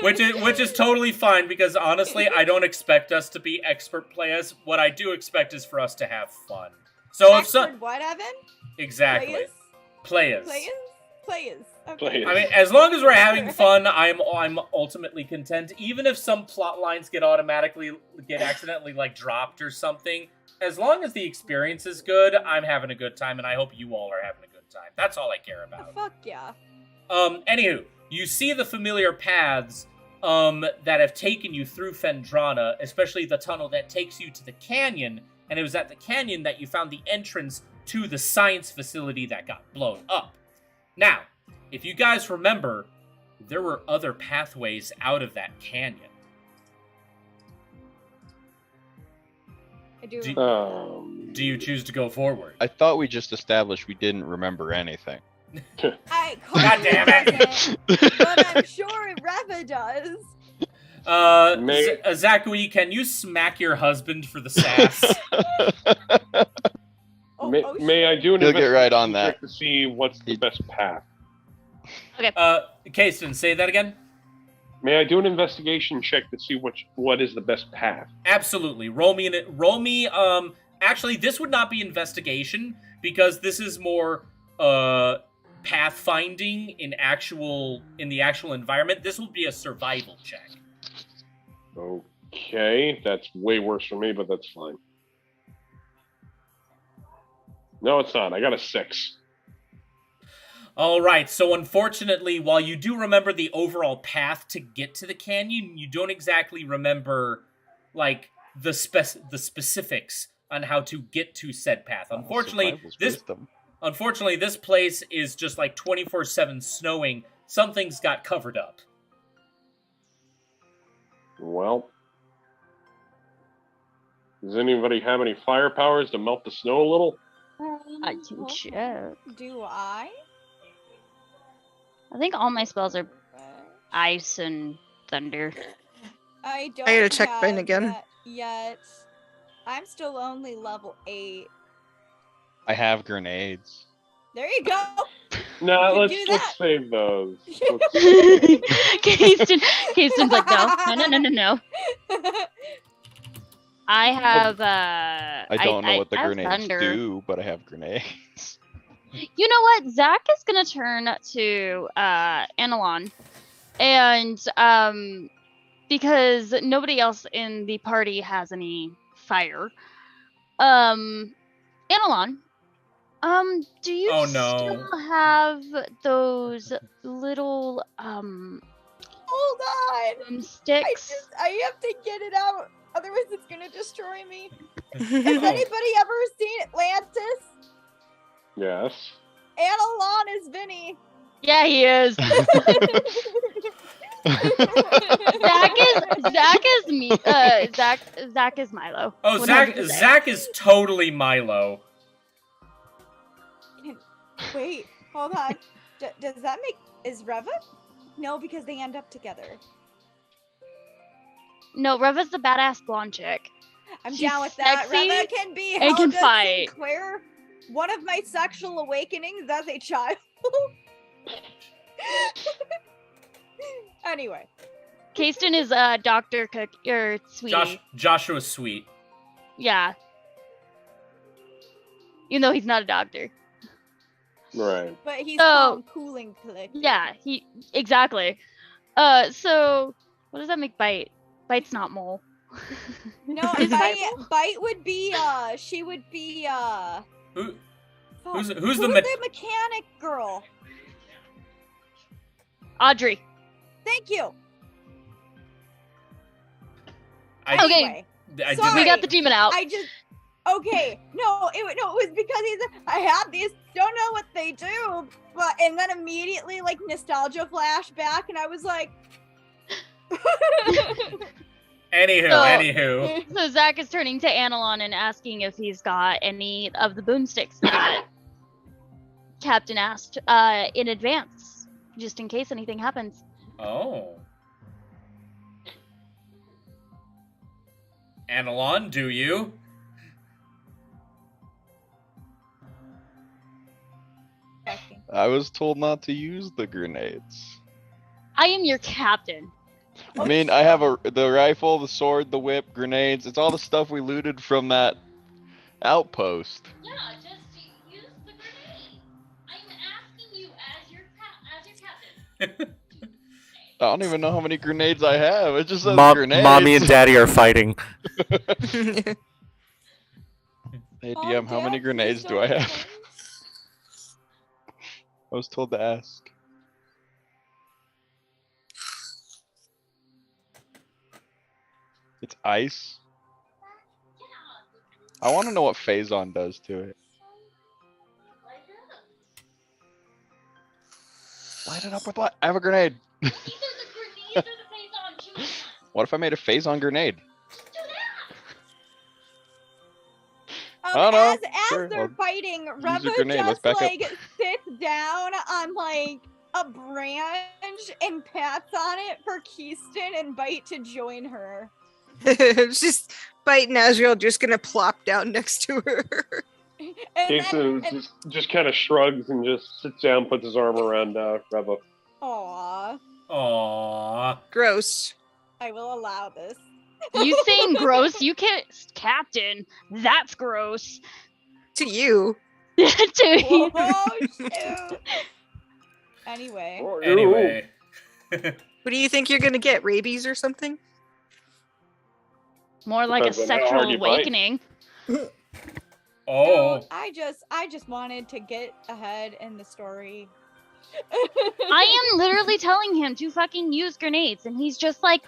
which is totally fine because honestly, I don't expect us to be expert players. What I do expect is for us to have fun. So if some Expert what, Evan? exactly Players? players. Players. Okay. Players. I mean, as long as we're having fun, I'm ultimately content. Even if some plot lines get accidentally like dropped or something, as long as the experience is good, I'm having a good time, and I hope you all are having a good time. That's all I care about. Fuck yeah. Anywho, you see the familiar paths that have taken you through Phendrana, especially the tunnel that takes you to the canyon, and it was at the canyon that you found the entrance to the science facility that got blown up. Now, if you guys remember, there were other pathways out of that canyon. I do Do- remember Do you choose to go forward? I thought we just established we didn't remember anything. that. God damn it. doesn't, but I'm sure Reva does. Zachary, can you smack your husband for the sass? Oh, May I do an You'll get right on investigation that. check to see what's the best path? Kasten, say that again? May I do an investigation check to see what is the best path? Absolutely. Roll me Actually, this would not be investigation because this is more pathfinding in the actual environment. This will be a survival check. Okay, that's way worse for me, but that's fine. No, it's not. I got a 6. All right, so unfortunately, while you do remember the overall path to get to the canyon, you don't exactly remember, like, the specifics on how to get to said path. Unfortunately, this place is just like 24/7 snowing. Something's got covered up. Well, does anybody have any fire powers to melt the snow a little? I can check. Do I? I think all my spells are ice and thunder. I don't. I gotta check mine have again. that yet. I'm still only level 8. I have grenades. There you go. Nah, You let's do that. save those. Keyston's like, no. I have I don't know what the I have grenades thunder. do, but I have grenades. You know what? Zach is gonna turn to Anilon, and because nobody else in the party has any fire, Anilon, do you Oh, no. still have those little Hold on. sticks? I have to get it out. Otherwise, it's gonna destroy me. Has anybody ever seen Atlantis? Yes. Analon is Vinny. Yeah, he is. Zach is me. Zach is Milo. Oh, 100%. Zach is totally Milo. Wait, hold on. Does that make... Is Reva? No, because they end up together. No, Reva's the badass blonde chick. I'm She's down with that. sexy Reva can be and can Helga fight. Sinclair. One of my sexual awakenings as a child. Anyway. Kayston is Dr. Cook or Sweetie. Joshua Sweet. Yeah. Even though he's not a doctor. Right. But he's So- calm, cooling click. Yeah, exactly. So what does that make Bite? Bite's not Mole. No, Is Bite would be she would be Who's who's the the mechanic girl? Audrey. Thank you. Okay. Anyway, I Sorry. We got the demon out. Okay, no, it was because I had these, don't know what they do, but and then immediately like nostalgia flashback, and I was like, Anywho. So Zach is turning to Anilon and asking if he's got any of the boomsticks that Captain asked in advance, just in case anything happens. Oh. Anilon, do you? I was told not to use the grenades. I am your captain. I mean, I have the rifle, the sword, the whip, grenades. It's all the stuff we looted from that outpost. Yeah, just use the grenade. I'm asking you as your captain. I don't even know how many grenades I have. It just says grenades. Mommy and Daddy are fighting. Hey DM, how many grenades do I have? I was told to ask. It's ice. I want to know what Phazon does to it. Light it up with what? I have a grenade. Either the grenades or the Phazon. What if I made a Phazon grenade? I as don't know. as they're Sure, fighting, your Reva grenade. Let's just back up. like sits down on like a branch and pats on it for Keyston and Bite to join her. It's just Bite and Azrael just gonna plop down next to her. And Jason then, just kind of shrugs and just sits down, puts his arm around Reva. aw, Aww. Gross. I will allow this. You saying gross? You can't, Captain. That's gross. To you. To Oh shoot. Anyway. Anyway. What do you think you're gonna get? Rabies or something? more like a Depends on how hard sexual you bite. awakening. Oh. I just wanted to get ahead in the story. I am literally telling him to fucking use grenades, and he's just like,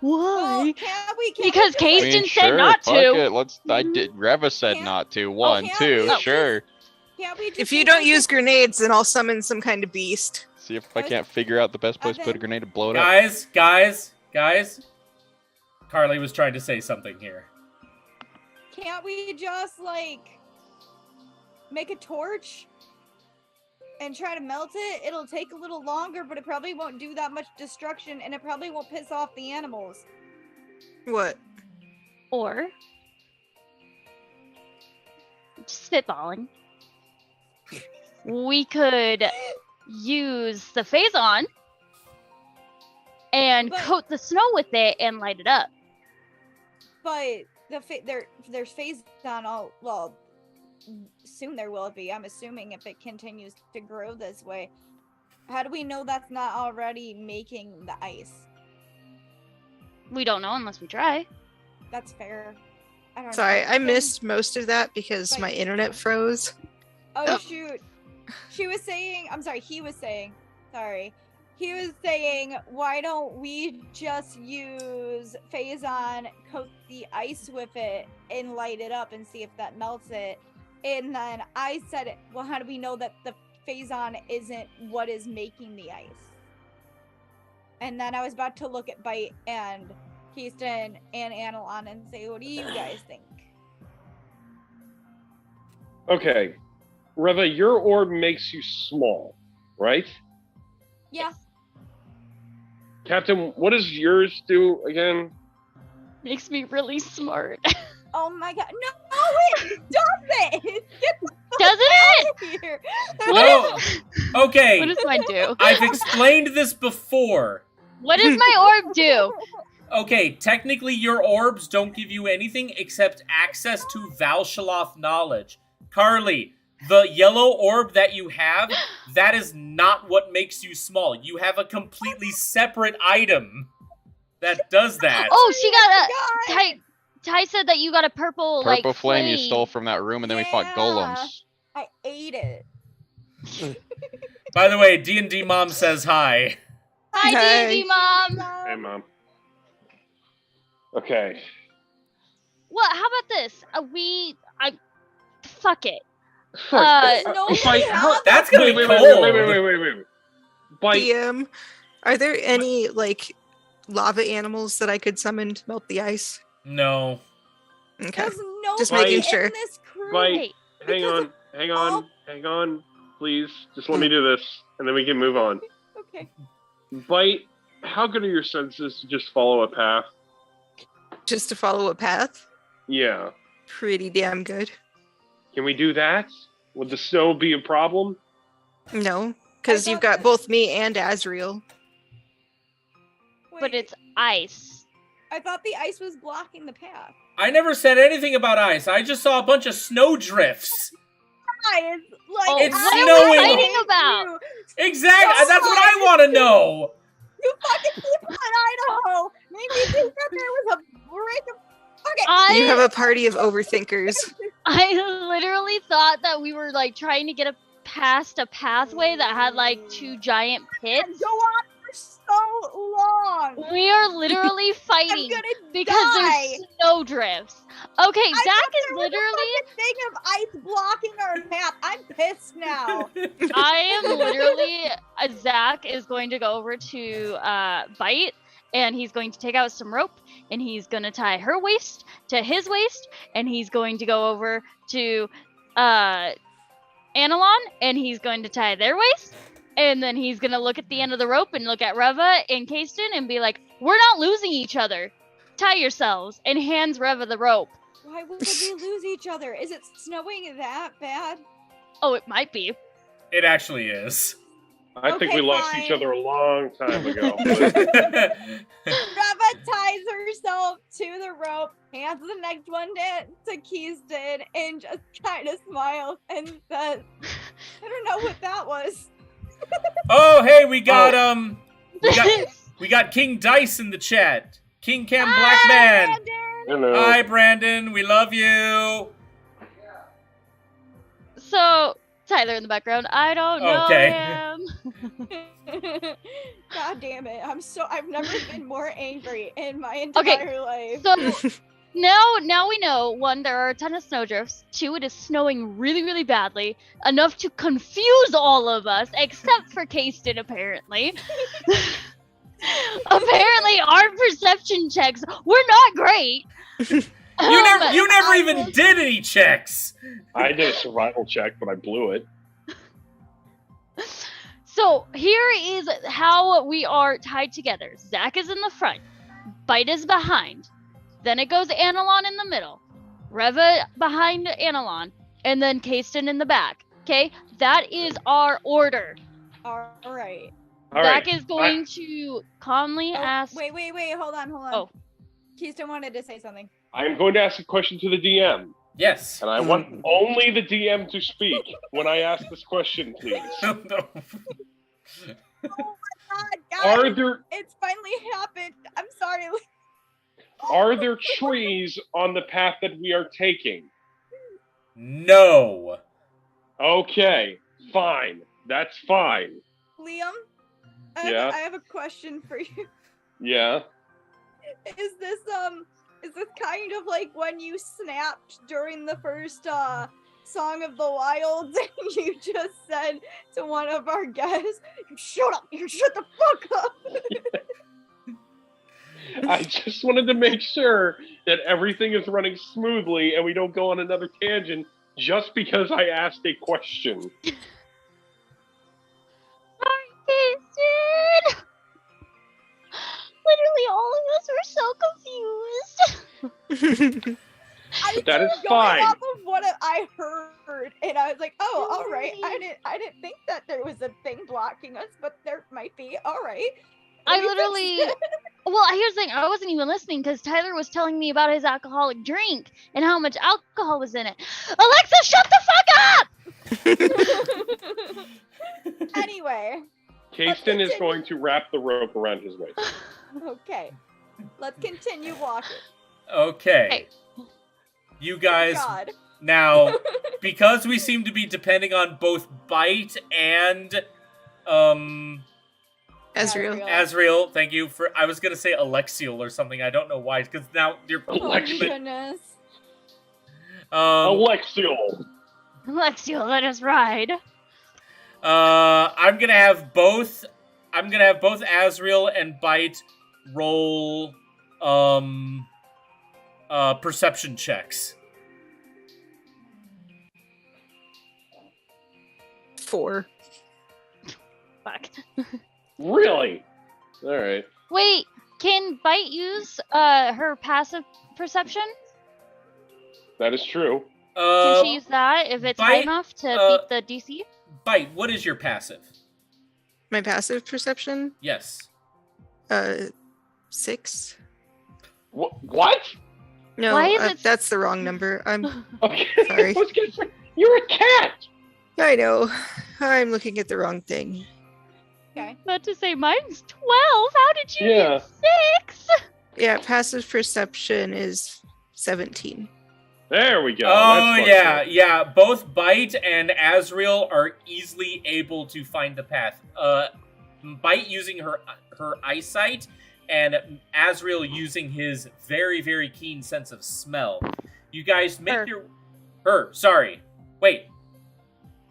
Well, why? can't we Because just, Case- I mean, Kristen said sure, not fuck to. it. Let's. I did. Reva said Can't- not to. One, can't two, we just- sure. can't we just If you make don't like use a- grenades, then I'll summon some kind of beast. See if I can't figure out the best place to put a then- grenade to blow it up. Guys. Carly was trying to say something here. Can't we just like make a torch and try to melt it? It'll take a little longer, but it probably won't do that much destruction, and it probably won't piss off the animals. What? Or just spitballing. We could use the phazon and But- coat the snow with it and light it up. But there's phase on all. Well, soon there will be. I'm assuming if it continues to grow this way. How do we know that's not already making the ice? We don't know unless we try. That's fair. I don't Sorry, know. I missed most of that because But- my internet froze. Oh shoot. She was saying, I'm sorry, he was saying, sorry. He was saying, why don't we just use Phazon, coat the ice with it, and light it up and see if that melts it? And then I said, well, how do we know that the Phazon isn't what is making the ice? And then I was about to look at Bite and Keyston and Analon and say, what do you guys think? Okay, Reva, your orb makes you small, right? Yeah. Captain, what does yours do again? Makes me really smart. Oh my god. No, it doesn't! Get the Doesn't it? fuck out of here! No. Okay. What does mine do? I've explained this before. What does my orb do? Okay, technically your orbs don't give you anything except access to Valshaloth knowledge. Carly, the yellow orb that you have, that is not what makes you small. You have a completely separate item that does that. Oh, she got a. God. Ty said that you got a purple, like Purple flame you stole from that room, and then we fought Yeah. golems. I ate it. By the way, D&D Mom says hi. Hi, Hi. D&D Mom. Hey, Mom. Okay. What? How about this? Fuck it. No, Bite, how- That's gonna wait, be wait, cold. wait. Bite, DM, are there any like lava animals that I could summon to melt the ice? No. Okay. There's no Just making in sure. this crew. Bite. Hey, Because hang on, please. Just let me do this, and then we can move on. Okay. Bite, how good are your senses to just follow a path? Just to follow a path? Yeah. Pretty damn good. Can we do that? Would the snow be a problem? No, because I you've thought got that- both me and Azriel. but Wait, it's ice. I thought the ice was blocking the path. I never said anything about ice. I just saw a bunch of snow drifts. Guys, like, Oh, It's what are snowing. we fighting about? You, Exactly. That's what I want to know. you fucking people in Idaho made me think that there was a break of. Okay. You have I a party of overthinkers. literally thought that we were like trying to get past a pathway that had like two giant And pits. go on for so long. We are literally I'm fighting gonna because die. there's snow drifts. Okay, I Zach thought is there was a literally. fucking thing of ice blocking our path. I'm pissed now. I am literally. Zach is going to go over to Bite, and he's going to take out some rope, and he's going to tie her waist to his waist, and he's going to go over to Analon, and he's going to tie their waist, and then he's going to look at the end of the rope and look at Reva and Kasten and be like, "We're not losing each other. Tie yourselves," and hands Reva the rope. Why would we lose each other? Is it snowing that bad? Oh, it might be. It actually is. I think we Okay, lost each fine. other a long time ago. Reva ties herself to the rope, hands the next one to Keyston, and just kind of smiles and says, I don't know what that was. Oh, hey, we got we got King Dice in the chat. King Cam Black Man. Brandon! Hello. Hi, Brandon. We love you. So, Tyler in the background. I don't know Okay. him. God damn it. I've never been more angry in my entire life. So now we know, one, there are a ton of snowdrifts. Two, it is snowing really, really badly. Enough to confuse all of us, except for Kayston, apparently. Apparently, our perception checks were not great. You never even did any checks. I did a survival check, but I blew it. So here is how we are tied together. Zach is in the front. Bite is behind. Then it goes Analon in the middle. Reva behind Analon. And then Kayston in the back. Okay? That is our order. All right. All Zach right. is going to calmly ask... Wait. Hold on. Oh. Keyston wanted to say something. I'm going to ask a question to the DM, Yes. and I want only the DM to speak when I ask this question, please. God, guys, Are there it's finally happened. I'm sorry. are there trees on the path that we are taking? No. Okay, fine. That's fine. Liam, Yeah? I have a question for you. Yeah. Is this kind of like when you snapped during the first Song of the Wilds and you just said to one of our guests, shut up, you shut the fuck up. I just wanted to make sure that everything is running smoothly and we don't go on another tangent just because I asked a question. Sorry, Kayston! Literally all of us were so confused. I That is was going fine. off of what I heard, and I was like, "Oh, all right." I didn't think that there was a thing blocking us, but there might be. All right. I Let me fix literally... it. Well, here's the thing. I wasn't even listening because Tyler was telling me about his alcoholic drink and how much alcohol was in it. Alexa, shut the fuck up! Anyway, Kayston is going to wrap the rope around his waist. okay. Let's continue walking. Okay. You guys God. now, because we seem to be depending on both Bite and Ezreal. Azrael, thank you for. I was gonna say Alexiel or something. I don't know why, because now you're. Oh Alexiel. goodness. Alexiel. Alexia, let us ride. I'm gonna have both Azrael and Bite roll perception checks. 4. Fuck. Really? All right. Wait, can Bite use her passive perception? That is true. Can she use that if it's high Bite, enough to beat the DC? Bite, what is your passive? My passive perception? Yes. 6. What? No, Why is it- that's the wrong number. I'm Okay. Sorry. I was gonna say, you're a cat. I know. I'm looking at the wrong thing. Okay. About to say mine's 12. How did you Yeah. get 6? Yeah, passive perception is 17. There we go. Oh That's yeah, fucked up. yeah. Both Bite and Azrael are easily able to find the path. Bite using her eyesight, and Azrael using his very, very keen sense of smell. You guys make sorry. Wait.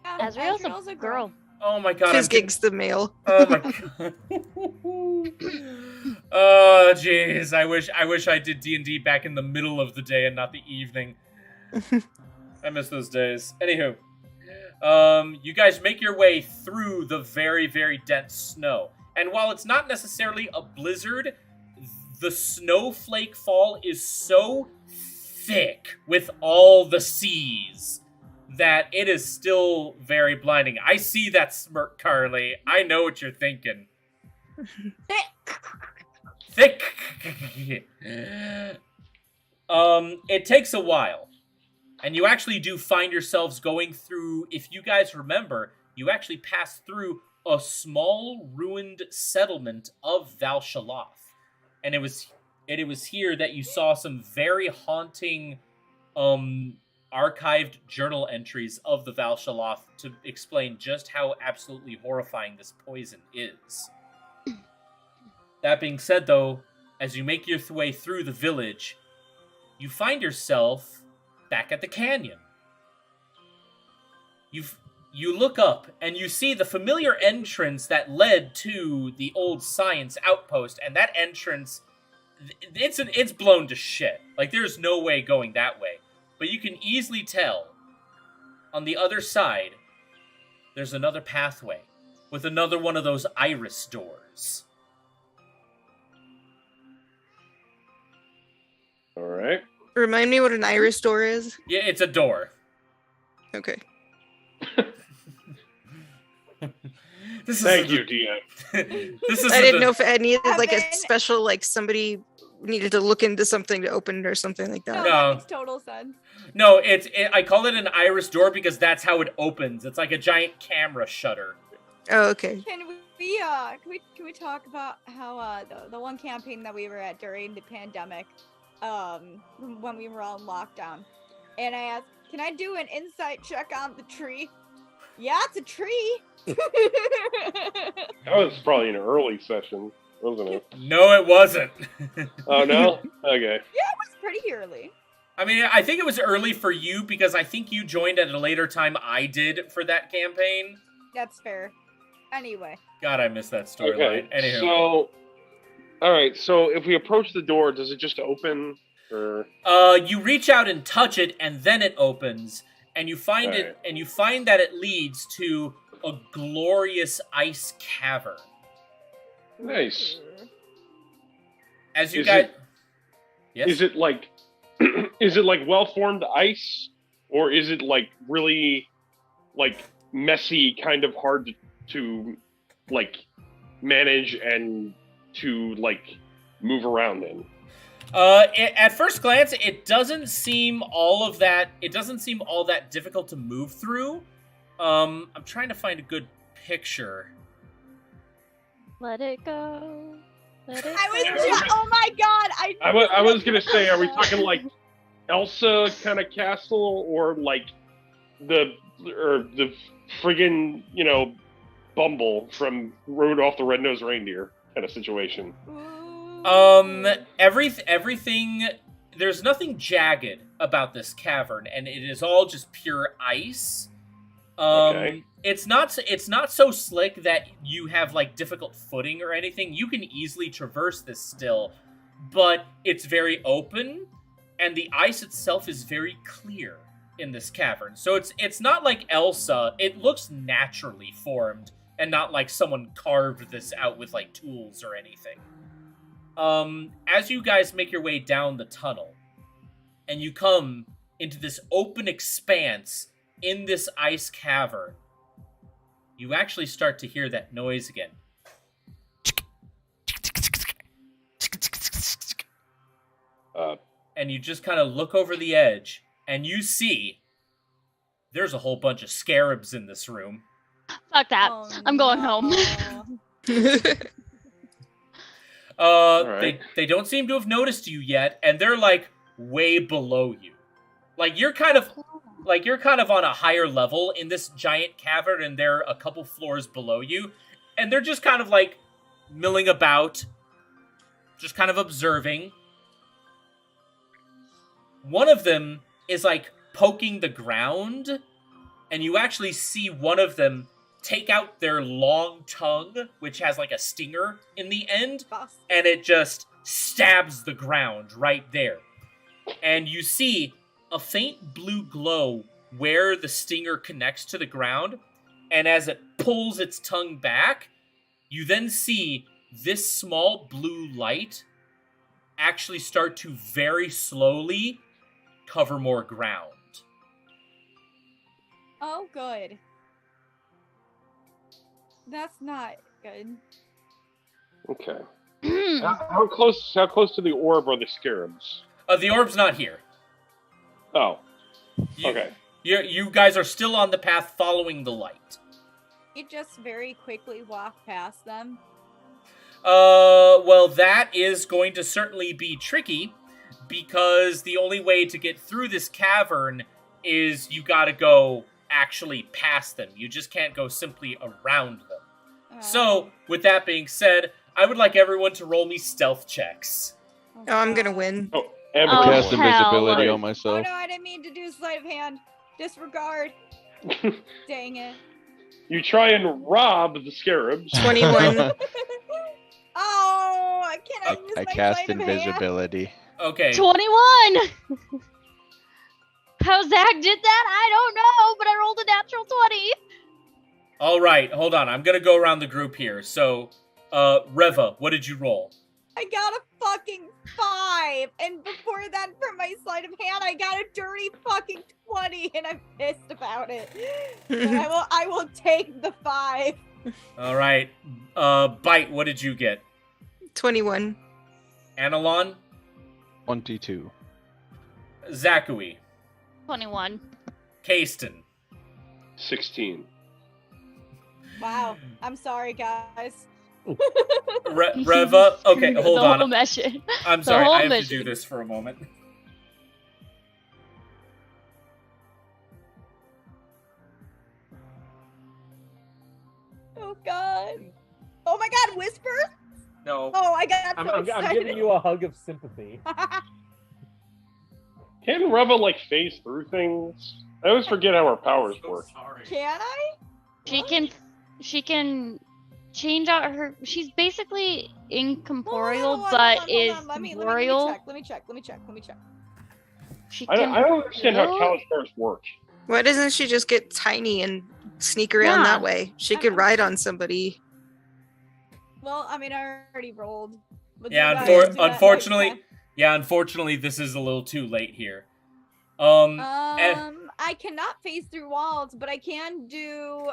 Azrael's Azrael's a girl. Oh my god. I'm getting- Fizgig's the male. Oh my god. Oh jeez. I wish I did D&D back in the middle of the day and not the evening. I miss those days. Anywho, you guys make your way through the very, very dense snow. And while it's not necessarily a blizzard, the snowflake fall is so thick with all the seas that it is still very blinding. I see that smirk, Carly. I know what you're thinking. Thick. It takes a while. And you actually do find yourselves going through, if you guys remember, you actually pass through a small ruined settlement of Valshaloth. And it was here that you saw some very haunting archived journal entries of the Valshaloth to explain just how absolutely horrifying this poison is. That being said, though, as you make your way through the village, you find yourself back at the canyon. You look up and you see the familiar entrance that led to the old science outpost, and that entrance, it's blown to shit. Like, there's no way going that way. But you can easily tell on the other side there's another pathway with another one of those iris doors. All right. Remind me what an iris door is. Yeah, it's a door. Okay. Thank you, DM. This is I didn't know if it needed like a Evan. special, like somebody needed to look into something to open it or something like No, that. No. that makes total sense. No, I call it an iris door because that's how it opens. It's like a giant camera shutter. Oh, okay. Can we talk about how the one campaign that we were at during the pandemic, when we were all in lockdown, and I asked, can I do an insight check on the tree? Yeah, it's a tree. That was probably an early session, wasn't it? No, it wasn't. Oh, no? Okay. It was pretty early. I mean, I think it was early for you because I think you joined at a later time I did for that campaign. That's fair. Anyway. God, I missed that storyline. Okay. Anywho. So, all right. So if we approach the door, does it just open? Or You reach out and touch it, and then it opens, and you find Alright. it, and you find that it leads to a glorious ice cavern. nice. As you Is guys, it- yes, Is it like is it like well-formed ice, or is it like really like messy, kind of hard to like manage and to like move around in? At first glance, it doesn't seem all that difficult to move through. I'm trying to find a good picture. Let it go. Let it I was go. just, oh my god, I was gonna say, are we talking like Elsa kind of castle, or like the friggin' Bumble from Rudolph the Red-Nosed Reindeer kind of situation? Everything. There's nothing jagged about this cavern, and it is all just pure ice. Okay. It's not so slick that you have like difficult footing or anything. You can easily traverse this still, but it's very open, and the ice itself is very clear in this cavern. So it's not like Elsa. It looks naturally formed, and not like someone carved this out with like tools or anything. As you guys make your way down the tunnel, and you come into this open expanse in this ice cavern, you actually start to hear that noise again. And you just kind of look over the edge, and you see there's a whole bunch of scarabs in this room. Fuck that. Oh, I'm going home. no. Alright. They don't seem to have noticed you yet, and they're like way below you. Like you're kind of on a higher level in this giant cavern, and they're a couple floors below you, and they're just kind of like milling about, just kind of observing. One of them is like poking the ground, and you actually see one of them take out their long tongue, which has like a stinger in the end, and it just stabs the ground right there. And you see a faint blue glow where the stinger connects to the ground, and as it pulls its tongue back, you then see this small blue light actually start to very slowly cover more ground. Oh, good. That's not good. Okay. How close to the orb are the scarabs? The orb's not here. Oh, You, okay. You guys are still on the path following the light. You just very quickly walk past them. Well, that is going to certainly be tricky, because the only way to get through this cavern is you gotta go actually past them. You just can't go simply around them. So, with that being said, I would like everyone to roll me stealth checks. Oh, I'm gonna God. win. Oh, I everyone. cast hell. invisibility on Oh myself. no, I didn't mean to do sleight of hand. Disregard. Dang it. You try and rob the scarabs. 21. Oh, can I use I my cast sleight of hand? invisibility. Okay. 21. How Zach did that, I don't know, but I rolled a natural 20. All right, hold on. I'm gonna go around the group here. So, Reva, what did you roll? I got a fucking 5, and before that, for my sleight of hand, I got a dirty fucking 20, and I'm pissed about it. But I will take the 5. All right, Bite, what did you get? 21. Analon, 22. Zakui, 21. Kasten. 16. Wow, I'm sorry, guys. Reva. Okay, hold the on. Whole mission. I'm the sorry. whole I have to mission. do this for a moment. Oh god. Oh my god, whispers? No. Oh, I got so I'm excited. giving you a hug of sympathy. Can Reva like phase through things? I always forget how her powers work. Sorry. Can I? She can change out her. She's basically incorporeal, Hold on, but is Let me corporeal. check. She I can. don't understand how heal. Callus powers work. Why doesn't she just get tiny and sneak around Yeah. that way? She could ride on somebody. Well, I mean, I already rolled. But Yeah, do that next unfortunately, time. unfortunately, this is a little too late here. I cannot phase through walls, but I can do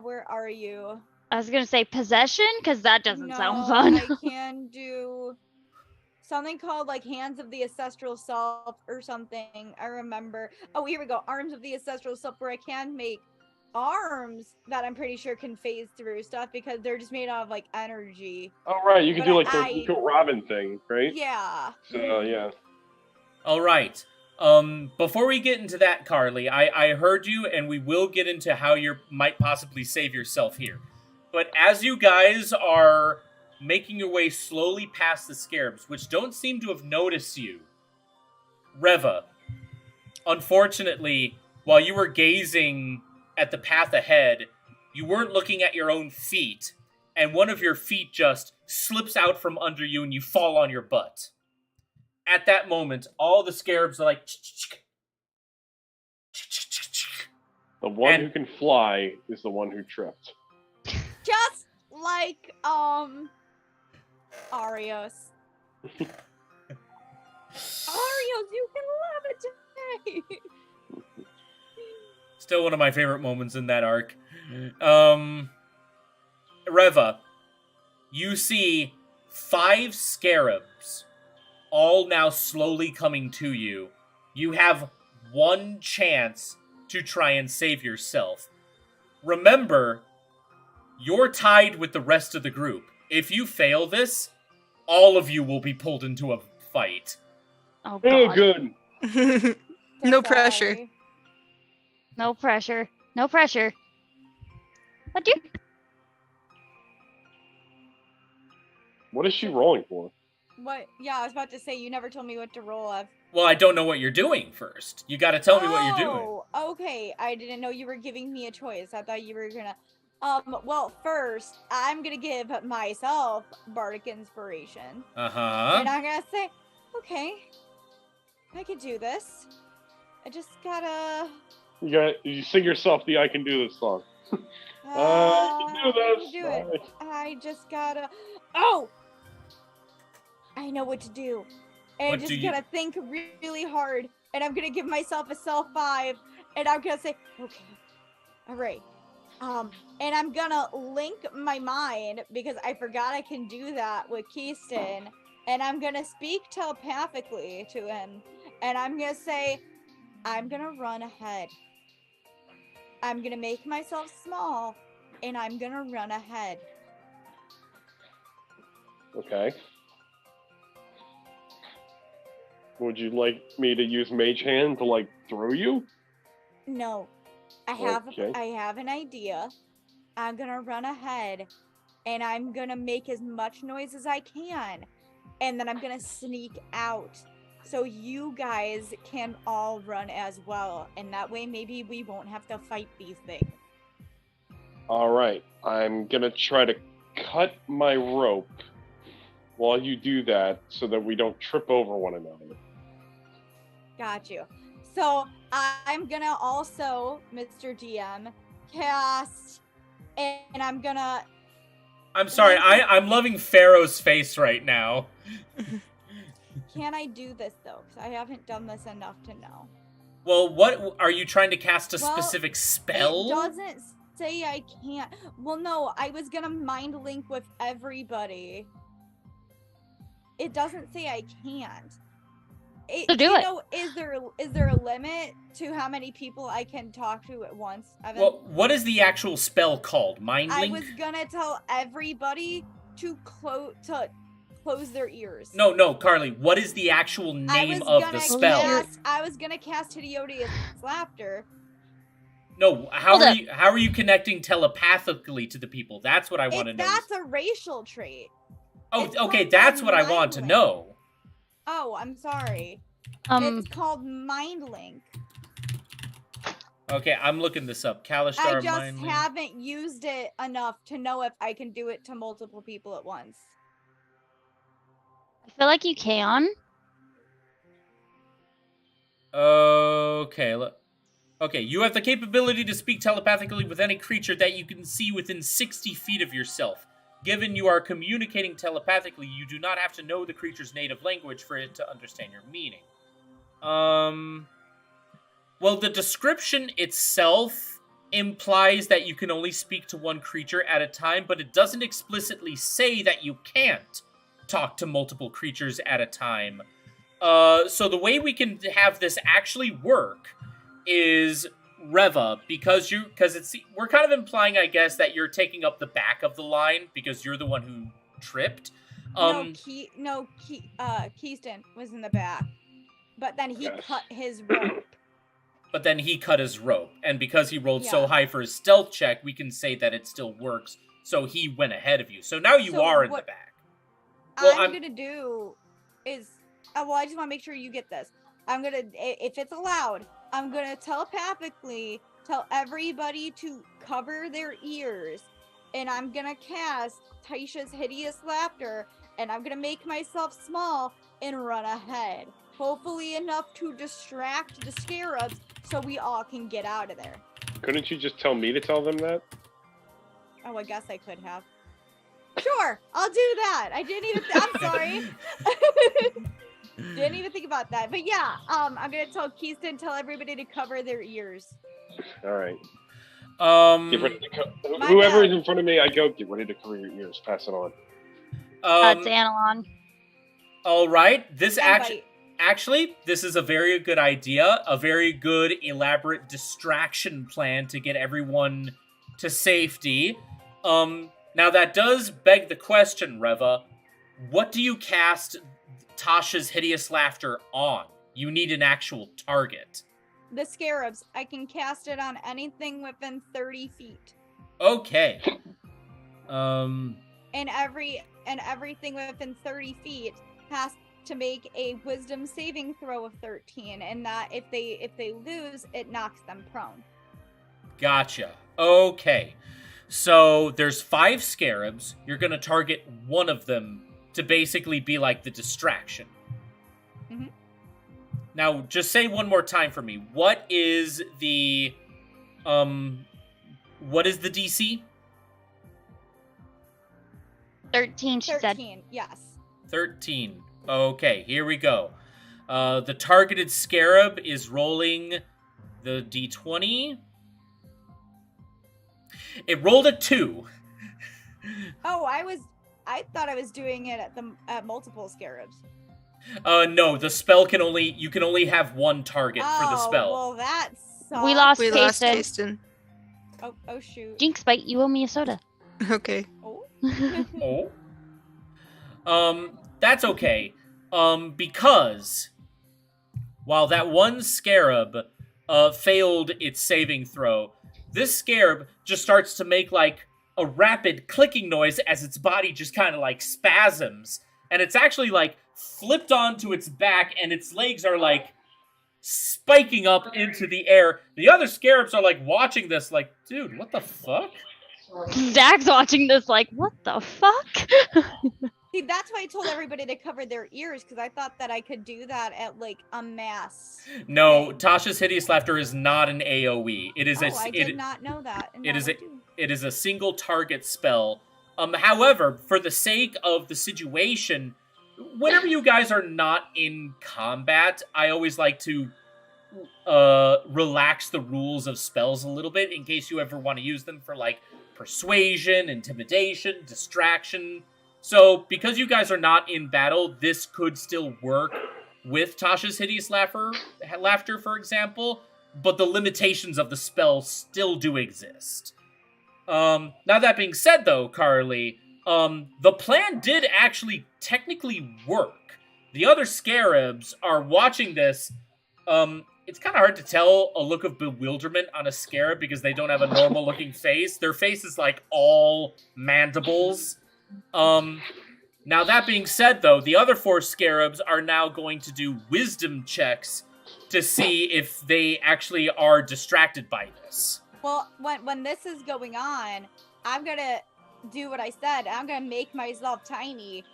where are you? I was gonna say possession, because that doesn't sound No, fun. I can do something called like Hands of the Ancestral Self or something. I remember. Oh, here we go. Arms of the Ancestral Self, where I can make arms that I'm pretty sure can phase through stuff because they're just made out of like energy. Oh right, you can But do like I- the Nico Robin thing, right? Yeah. So yeah. All right. Before we get into that, Carly, I heard you, and we will get into how you might possibly save yourself here. But as you guys are making your way slowly past the scarabs, which don't seem to have noticed you, Reva, unfortunately, while you were gazing at the path ahead, you weren't looking at your own feet, and one of your feet just slips out from under you and you fall on your butt. At that moment, all the scarabs are like... The one And- who can fly is the one who tripped. Just like Arios. Arios, you can levitate. Still one of my favorite moments in that arc. Reva, you see 5 scarabs, all now slowly coming to you. You have one chance to try and save yourself. Remember, you're tied with the rest of the group. If you fail this, all of you will be pulled into a fight. Oh Oh, god. good. No pressure. Sorry. No pressure. No pressure. What do you? What is she rolling for? What? Yeah, I was about to say you never told me what to roll of. Well, I don't know what you're doing first. You gotta tell me what you're doing. Oh, okay. I didn't know you were giving me a choice. I thought you were gonna. Well, first, I'm gonna give myself bardic inspiration. Uh-huh. And I'm gonna say, okay, I can do this. I just gotta. You sing yourself the "I Can Do This" song. You can do I this. can do it. I just gotta. Oh! I know what to do. And What I just do you- gotta think really hard. and I'm gonna give myself a self 5, and I'm gonna say, okay, all right. And I'm gonna link my mind because I forgot I can do that with Keyston, and I'm gonna speak telepathically to him, and I'm gonna say, I'm gonna run ahead. I'm gonna make myself small, and I'm gonna run ahead. Okay. Would you like me to use Mage Hand to like throw you? No, Okay. I have an idea. I'm gonna run ahead, and I'm gonna make as much noise as I can, and then I'm gonna sneak out, so you guys can all run as well, and that way maybe we won't have to fight these things. All right. I'm gonna try to cut my rope while you do that, so that we don't trip over one another. Got you. So I'm gonna also, Mr. DM, cast, and I'm gonna. I'm sorry, I'm loving Pharaoh's face right now. Can I do this though? Because I haven't done this enough to know. Well, what are you trying to cast a Well, specific spell? It doesn't say I can't. Well, no, I was gonna mind link with everybody. It doesn't say I can't. So do it. Know, is there a limit to how many people I can talk to at once, Evan? Well, what is the actual spell called? Mind I Link? was gonna tell everybody to close their ears. No, Carly. What is the actual name of the spell? I was gonna cast Hideous Laughter. No, how are you connecting telepathically to the people? That's what I want to know. That's a racial trait. Oh, okay, that's what I want to know. Oh, I'm sorry. It's called Mind Link. Okay, I'm looking this up. Kalistar I just Mind Link. haven't used it enough to know if I can do it to multiple people at once. I feel like you can. Okay, okay, you have the capability to speak telepathically with any creature that you can see within 60 feet of yourself. Given you are communicating telepathically, you do not have to know the creature's native language for it to understand your meaning. Well, the description itself implies that you can only speak to one creature at a time, but it doesn't explicitly say that you can't talk to multiple creatures at a time. So the way we can have this actually work is Reva, because we're kind of implying, I guess, that you're taking up the back of the line because you're the one who tripped. Keyston was in the back, but then he cut his rope. But then he cut his rope, and because he rolled so high for his stealth check, we can say that it still works. So he went ahead of you. So now you are in the back. Well, I'm gonna do is I just want to make sure you get this. I'm gonna, if it's allowed, I'm gonna telepathically tell everybody to cover their ears, and I'm gonna cast Taisha's Hideous Laughter, and I'm gonna make myself small and run ahead. Hopefully enough to distract the scarabs so we all can get out of there. Couldn't you just tell me to tell them that? Oh, I guess I could have. Sure, I'll do that. I didn't even. I'm sorry. Didn't even think about that. But yeah, I'm gonna tell Keyston, tell everybody to cover their ears. All right. Get ready to whoever is in front of me, I go, get ready to cover your ears. Pass it on. It's Analon. All right. Actually, this is a very good idea. A very good, elaborate distraction plan to get everyone to safety. Now that does beg the question, Reva. What do you cast Tasha's Hideous Laughter on? You need an actual target. The scarabs. I can cast it on anything within 30 feet. Okay. And everything within 30 feet has to make a wisdom saving throw of 13, and that if they lose, it knocks them prone. Gotcha. Okay. So there's 5 scarabs. You're gonna target one of them to basically be like the distraction. Mm-hmm. Now, just say one more time for me. What is the DC? 13, she said. 13, yes. 13. Okay, here we go. The targeted scarab is rolling the d20. It rolled a 2. Oh, I thought I was doing it at multiple scarabs. No, the spell you can only have one target for the spell. Well, that sucks. We lost We lost Kasten. Kasten. Oh shoot. Jinx Bite, you owe me a soda. Okay. Oh. That's okay. Because while that one scarab failed its saving throw, this scarab just starts to make like a rapid clicking noise as its body just kind of like spasms, and it's actually like flipped onto its back, and its legs are like spiking up into the air. The other scarabs are like watching this like, dude, what the fuck? Zach's watching this like, what the fuck? See, that's why I told everybody to cover their ears, because I thought that I could do that at like a mass. No, Tasha's Hideous Laughter is not an AoE. It is I did not know that. And it now is I a- do. It is a single target spell. However, for the sake of the situation, whenever you guys are not in combat, I always like to relax the rules of spells a little bit in case you ever want to use them for like persuasion, intimidation, distraction. So, because you guys are not in battle, this could still work with Tasha's Hideous Laughter, for example, but the limitations of the spell still do exist. Now that being said, though, Carly, the plan did actually technically work. The other scarabs are watching this. It's kind of hard to tell a look of bewilderment on a scarab because they don't have a normal-looking face. Their face is, like, all mandibles. Now that being said, though, the other 4 scarabs are now going to do wisdom checks to see if they actually are distracted by this. Well, when this is going on, I'm gonna do what I said. I'm gonna make myself tiny.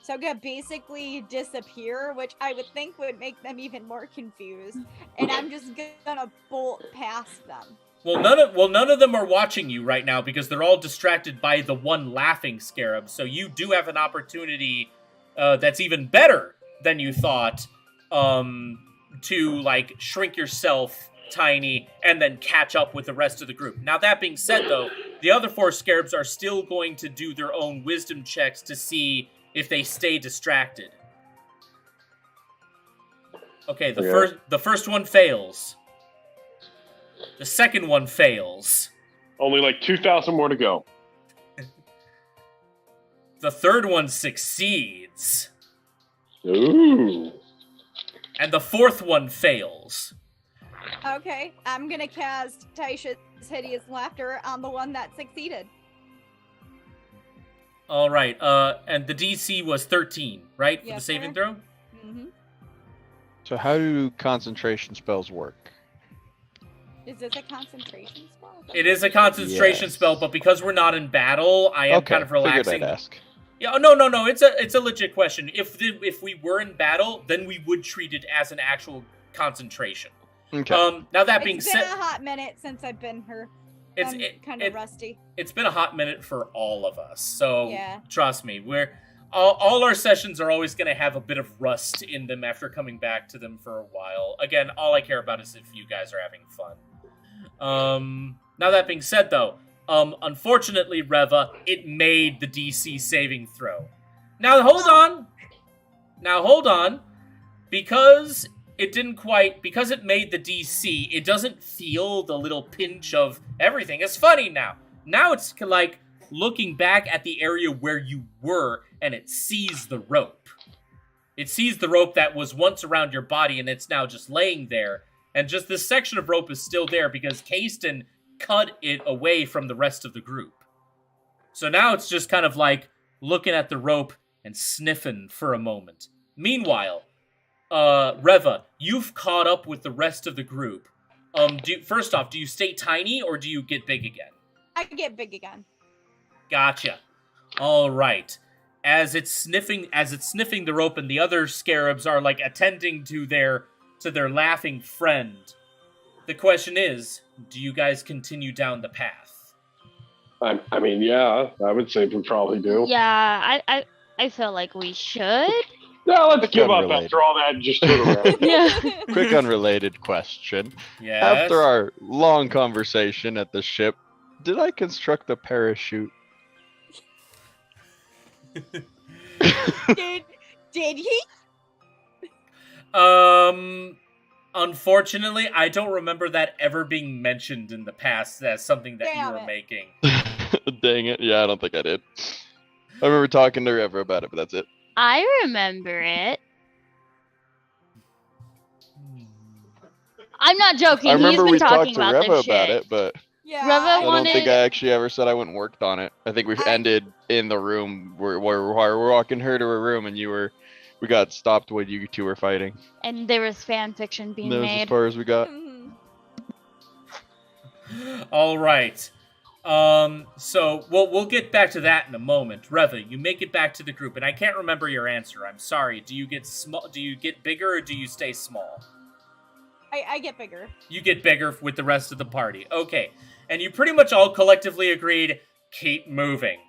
So I'm gonna basically disappear, which I would think would make them even more confused. And I'm just gonna bolt past them. Well, none of them are watching you right now because they're all distracted by the one laughing scarab. So you do have an opportunity that's even better than you thought to like shrink yourself tiny and then catch up with the rest of the group. Now that being said, though, the other 4 scarabs are still going to do their own wisdom checks to see if they stay distracted. Okay, the first one fails. The second one fails. Only like 2,000 more to go. The third one succeeds. Ooh. And the fourth one fails. Okay, I'm gonna cast Taisha's Hideous Laughter on the one that succeeded. All right, and the DC was 13, right, for the Yes, saving sir. throw? Mm-hmm. So how do concentration spells work? Is this a concentration spell? It is a concentration Yes. spell, but because we're not in battle, I am Okay, kind of relaxing. figured I'd ask. Yeah, no. It's a legit question. If we were in battle, then we would treat it as an actual concentration. Okay. Now that being It's said, been a hot minute since I've been here. it's I'm it, kind it, of rusty. it's been a hot minute for all of us. So Yeah. trust me, we're all our sessions are always going to have a bit of rust in them after coming back to them for a while. Again, all I care about is if you guys are having fun. Now that being said, though, unfortunately, Reva, it made the DC saving throw. Now hold on, because because it made the DC, it doesn't feel the little pinch of everything. It's funny now. Now it's like looking back at the area where you were, and it sees the rope. It sees the rope that was once around your body, and it's now just laying there. And just this section of rope is still there because Kasten cut it away from the rest of the group. So now it's just kind of like looking at the rope and sniffing for a moment. Meanwhile, Reva, you've caught up with the rest of the group. First off, do you stay tiny or do you get big again? I get big again. Gotcha. All right. As it's sniffing the rope, and the other scarabs are like attending to their laughing friend. The question is, do you guys continue down the path? I mean, yeah, I would say we probably do. Yeah, I feel like we should. No, let's Quick give up unrelated. after all that and just turn around. Yeah. Quick unrelated question. Yes. After our long conversation at the ship, did I construct a parachute? Did he? Unfortunately, I don't remember that ever being mentioned in the past as something that you Damn were it. making. Dang it. Yeah, I don't think I did. I remember talking to Revo about it, but that's it. I remember it. I'm not joking. I remember He's we been talked talking to about Revo this about shit. it, but Yeah. Revo I don't think wanted- I actually ever said I went and worked on it. I think we ended in the room where we're walking her to her room, and we got stopped when you two were fighting. And there was fan fiction being And that was as made. far as we got. Mhm. All right. So we'll get back to that in a moment. Reva, you make it back to the group, and I can't remember your answer. I'm sorry. Do you get small? Do you get bigger, or do you stay small? I get bigger. You get bigger with the rest of the party. Okay. And you pretty much all collectively agreed, keep moving.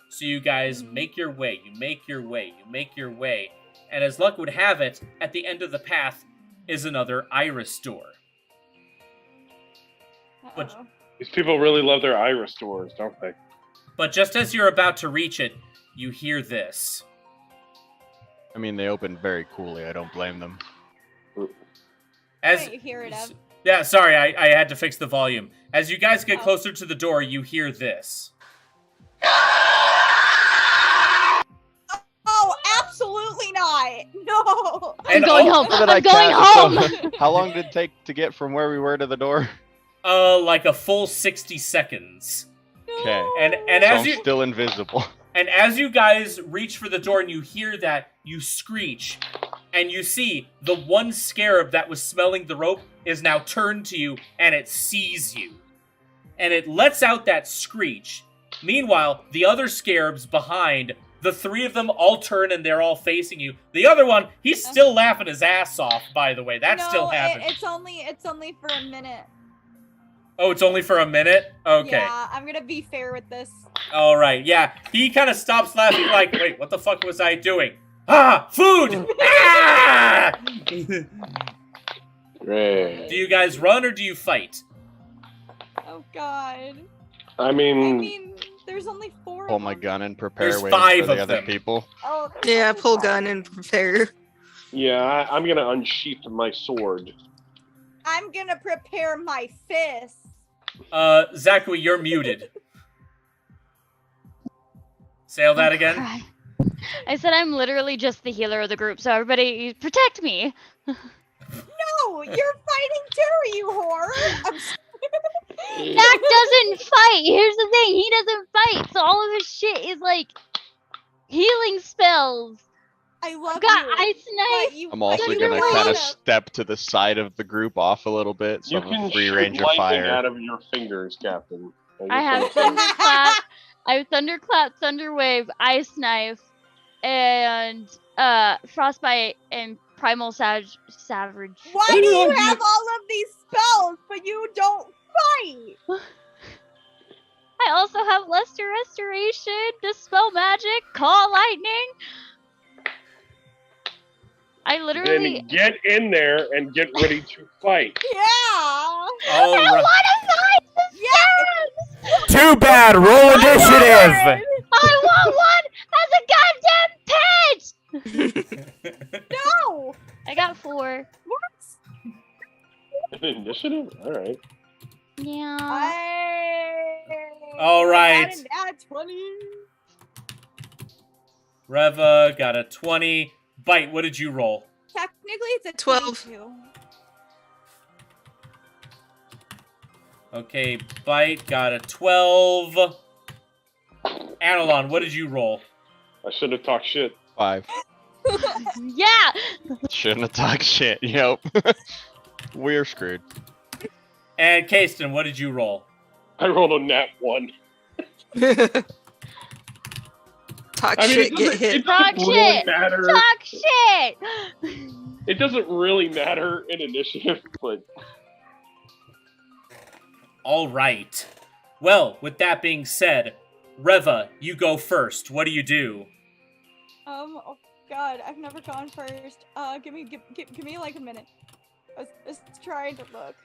So you guys make your way, you make your way, you make your way. And as luck would have it, at the end of the path is another iris door. But- Uh-oh. These people really love their iris doors, don't they? But just as you're about to reach it, you hear this. I mean, they opened very coolly. I don't blame them. As Wait, you hear it, Ev? Yeah, sorry, I had to fix the volume. As you guys get Oh. closer to the door, you hear this. Oh, absolutely not! No. I'm And going all- home. So that I I'm going can't- home. so how long did it take to get from where we were to the door? Like a full 60 seconds. Okay. And So as I'm you still invisible. And as you guys reach for the door and you hear that, you screech, and you see the one scarab that was smelling the rope is now turned to you, and it sees you. And it lets out that screech. Meanwhile, the other scarabs behind, the three of them all turn and they're all facing you. The other one, he's still laughing his ass off, by the way. That still happens. It's only for a minute. Oh, it's only for a minute? Okay. Yeah, I'm gonna be fair with this. All right, yeah. He kind of stops laughing like, wait, what the fuck was I doing? Ah, food! Ah! Great. Do you guys run or do you fight? Oh God. I I mean, mean, there's only 4 Pull of my them. gun and prepare There's waiting 5 for the of other them. people. Oh, Yeah, there's pull only gun 5. and prepare. yeah, I'm gonna unsheath my sword. I'm gonna prepare my fist. Zachary, you're muted. Say all that again. Cry. I said I'm literally just the healer of the group, so everybody protect me. No, you're fighting too, you whore. I'm Zach doesn't fight. Here's the thing, he doesn't fight, so all of his shit is like healing spells. I love I've got you. ice knife. but you- I'm but also you gonna were kind of out step to the side of the group off a little bit, so You I'm can a free shoot range of lightning fire. out of your fingers, Captain. I have thunderclap. I have thunderclap, thunderwave, ice knife, and frostbite and primal savage. Why do you have all of these spells, but you don't fight? I also have luster restoration, dispel magic, call lightning. I literally. Then get in there and get ready to fight. Yeah. All I right. want to fight the Yeah. scarabs! Too bad. Roll initiative. I want one as a goddamn pet! No. I got 4. What? Initiative? Alright. Yeah. All right. Got an nat 20. Reva got a 20. Bite, what did you roll? Technically, it's a 12. 22. Okay, Bite got a 12. Analon, what did you roll? I shouldn't have talked shit. 5. Yeah! Shouldn't have talked shit. Yep. We're screwed. And Kasten, what did you roll? I rolled a nat 1. Talk I mean, shit, it get doesn't, hit. it Talk doesn't really shit. matter. Talk shit! It doesn't really matter in initiative, but All right. Well, with that being said, Reva, you go first. What do you do? God, I've never gone first. Give me like a minute. I was trying to look.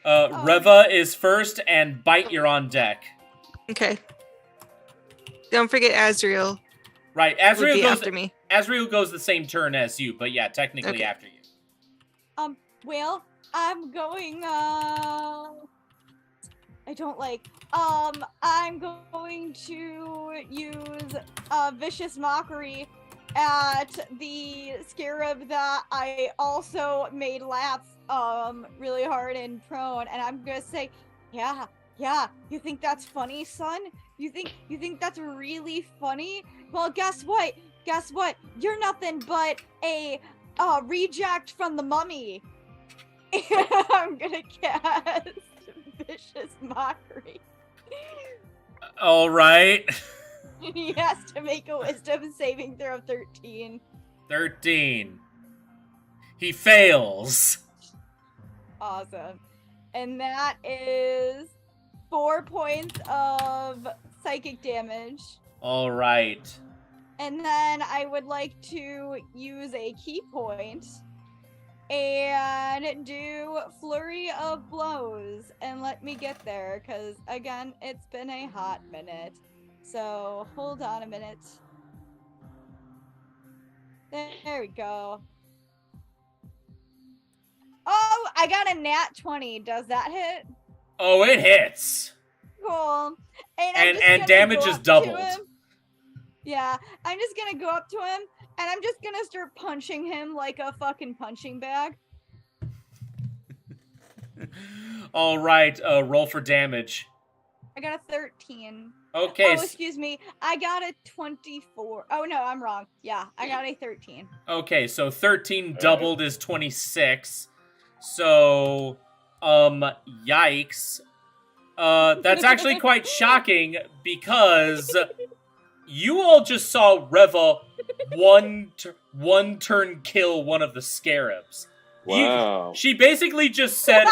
Reva is first, and Bite, you're on deck. Okay. Don't forget Azrael. Right, Would Azrael be goes. after me. Azrael goes the same turn as you, but yeah, technically Okay. after you. Well, I'm going, I don't like, I'm going to use, Vicious Mockery at the scarab that I also made laugh, really hard and prone, and I'm gonna say, yeah, you think that's funny, son? You think that's really funny? Well, guess what? You're nothing but a, reject from the mummy. I'm gonna cast Vicious Mockery. All right. He has to make a wisdom saving throw of 13. 13. He fails. Awesome. And that is 4 points of psychic damage. All right. And then I would like to use a key point and do Flurry of Blows. And let me get there, because, again, it's been a hot minute. So, hold on a minute. There we go. Oh, I got a nat 20. Does that hit? Oh, it hits. Cool. I'm just And gonna damage go is up to doubled. him. Yeah, I'm just gonna go up to him, and I'm just gonna start punching him like a fucking punching bag. All right, roll for damage. I got a 13. Okay. Oh, excuse me. I got a 24. Oh, no, I'm wrong. Yeah, I got a 13. Okay, so 13 doubled is 26. So, yikes. That's actually quite shocking because you all just saw Reva one turn kill one of the scarabs. Wow. She basically just said,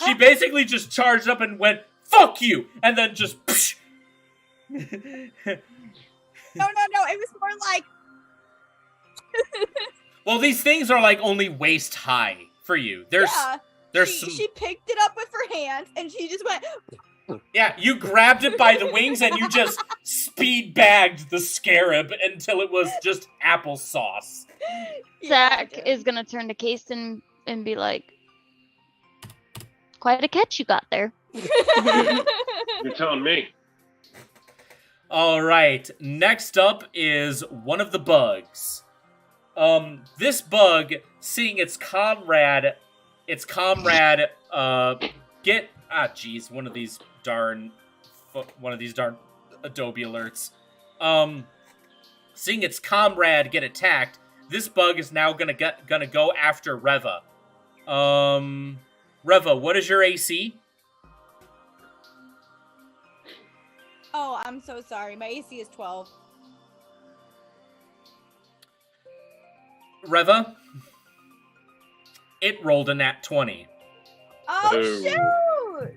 she basically just charged up and went, "Fuck you!" And then just, psh. No, it was more like... Well, these things are like only waist high for you. There's She picked it up with her hands, and she just went... Yeah, you grabbed it by the wings and you just speed bagged the scarab until it was just applesauce. Zach is gonna turn to Kasten and be like, "Quite a catch you got there." You're telling me. All right, next up is one of the bugs. This bug, seeing its comrade get one of these darn Adobe alerts. Seeing its comrade get attacked, this bug is now gonna go after Reva. Reva, what is your AC? Oh, I'm so sorry. My AC is 12. Reva, it rolled a nat 20. Oh, Boom. shoot!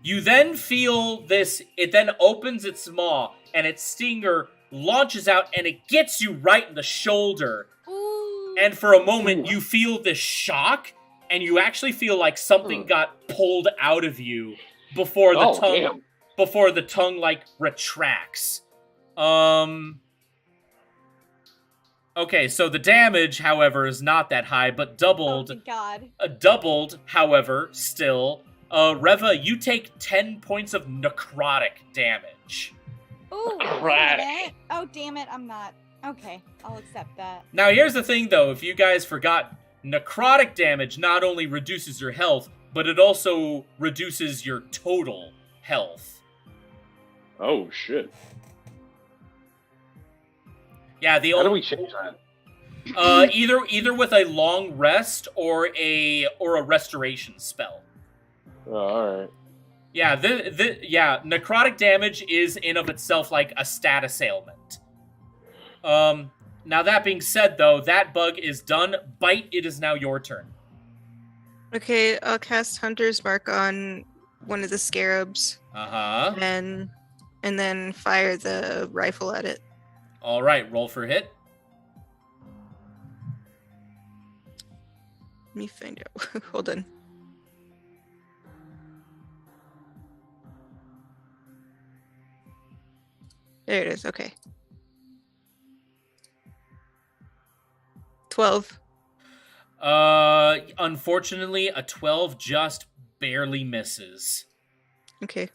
You then feel this, it then opens its maw, and its stinger launches out, and it gets you right in the shoulder. Ooh. And for a moment, you feel this shock, and you actually feel like something got pulled out of you before the tongue like retracts. Okay, so the damage, however, is not that high, but doubled. Oh, thank God. Doubled, however, still. Reva, you take 10 points of necrotic damage. Ooh, Necrotic. damn it. Oh, damn it. I'm not. Okay, I'll accept that. Now, here's the thing, though. If you guys forgot, necrotic damage not only reduces your health, but it also reduces your total health. Oh shit. Yeah, the How do only we change that? either with a long rest or a restoration spell. Oh, all right. Yeah, necrotic damage is in of itself like a status ailment. Now that being said, though, that bug is done. Bite, it is now your turn. Okay, I'll cast Hunter's Mark on one of the scarabs Uh-huh. and then fire the rifle at it. All right, roll for hit. Let me find out. Hold on. There it is. Okay. 12. Unfortunately, a 12 just barely misses. Okay.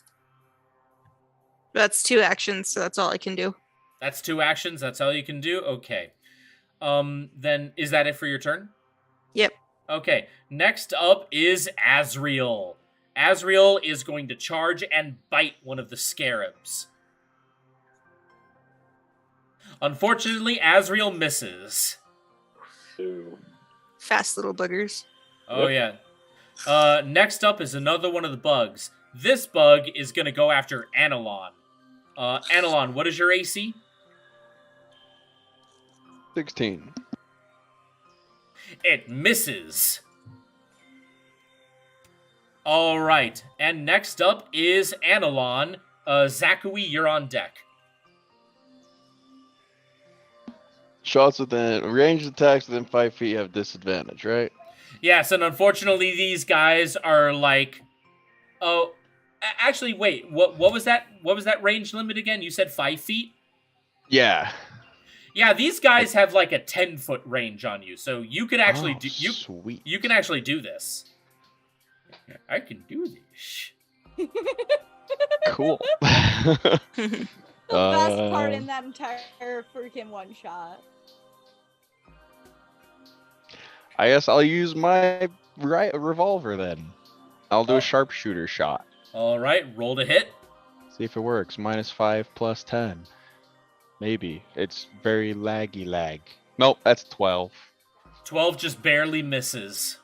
That's 2 actions, so that's all I can do. That's 2 actions. That's all you can do. Okay. Then is that it for your turn? Yep. Okay. Next up is Azriel. Azriel is going to charge and bite one of the scarabs. Unfortunately, Azriel misses. Ooh. Fast little buggers. Oh, yeah. Next up is another one of the bugs. This bug is going to go after Anilon. Anilon, what is your AC? 16. It misses. All right. And next up is Anilon. Zachary, you're on deck. Shots within ranged attacks within 5 feet have disadvantage, right? Yes, and unfortunately, these guys are like, oh, actually, wait, what was that? What was that range limit again? You said 5 feet. Yeah. Yeah, these guys have like a 10-foot range on you, so you could actually do Sweet. you can actually do this. I can do this. Cool. The best part in that entire freaking one shot. I guess I'll use my revolver then. I'll do a sharpshooter shot. All right, roll to hit. See if it works. -5 plus 10. Maybe. It's very laggy lag. Nope, that's 12. 12 just barely misses.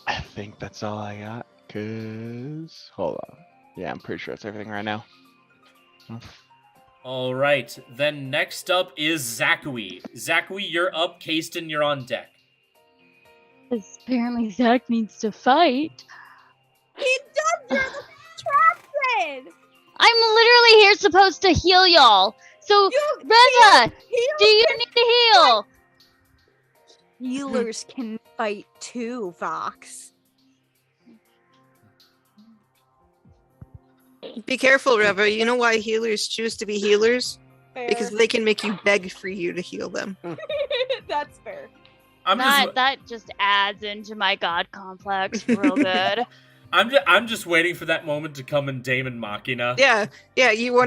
I think that's all I got. Cause hold on. Yeah, I'm pretty sure that's everything right now. All right, then next up is Zachary. Zachary, you're up. Kasten, you're on deck. Apparently Zach needs to fight. He does. You're the attraction. I'm literally here supposed to heal y'all. So, Reza, do you need to heal? Healers can fight too, Vox. Be careful, Reva. You know why healers choose to be healers? Fair. Because they can make you beg for you to heal them. That's fair. That just adds into my god complex real good. I'm just waiting for that moment to come in Damon Machina. Yeah. You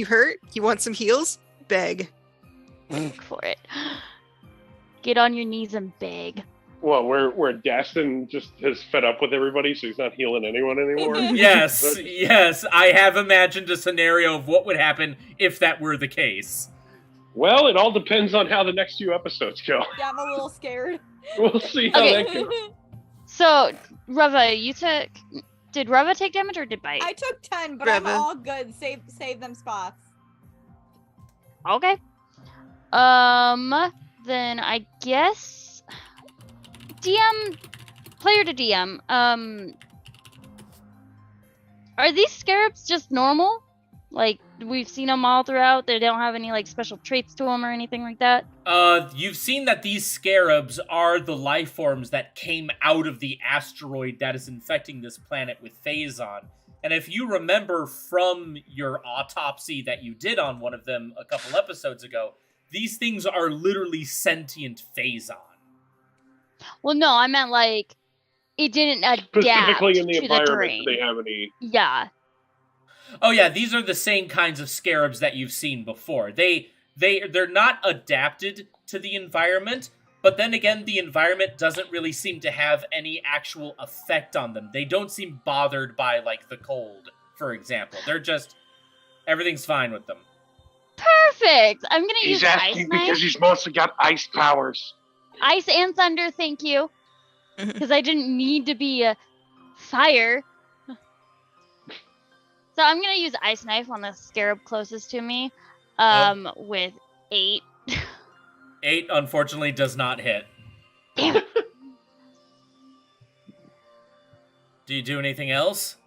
hurt? You want some heals? Beg. Look for it. Get on your knees and beg. Well, where Dastin just has fed up with everybody, so he's not healing anyone anymore. Yes, I have imagined a scenario of what would happen if that were the case. Well, it all depends on how the next few episodes go. Yeah, I'm a little scared. We'll see how that goes. So, Reva, did Reva take damage or did Bite? I took 10, but Reva. I'm all good. Save them spots. Okay. Then I guess player to DM. Are these scarabs just normal? Like, we've seen them all throughout. They don't have any like special traits to them or anything like that. You've seen that these scarabs are the life forms that came out of the asteroid that is infecting this planet with Phazon. And if you remember from your autopsy that you did on one of them a couple episodes ago, these things are literally sentient Phazon. Well, no, I meant like it didn't adapt Specifically in the to the environment, terrain. do they have any? Yeah. Oh yeah, these are the same kinds of scarabs that you've seen before. They're not adapted to the environment, but then again, the environment doesn't really seem to have any actual effect on them. They don't seem bothered by like the cold, for example. They're just everything's fine with them. Perfect. I'm gonna use He's ice asking knife. because he's mostly got ice powers. Ice and thunder, thank you. Because I didn't need to be a fire. So I'm gonna use ice knife on the scarab closest to me. With 8. 8 unfortunately does not hit. Damn it. Do you do anything else?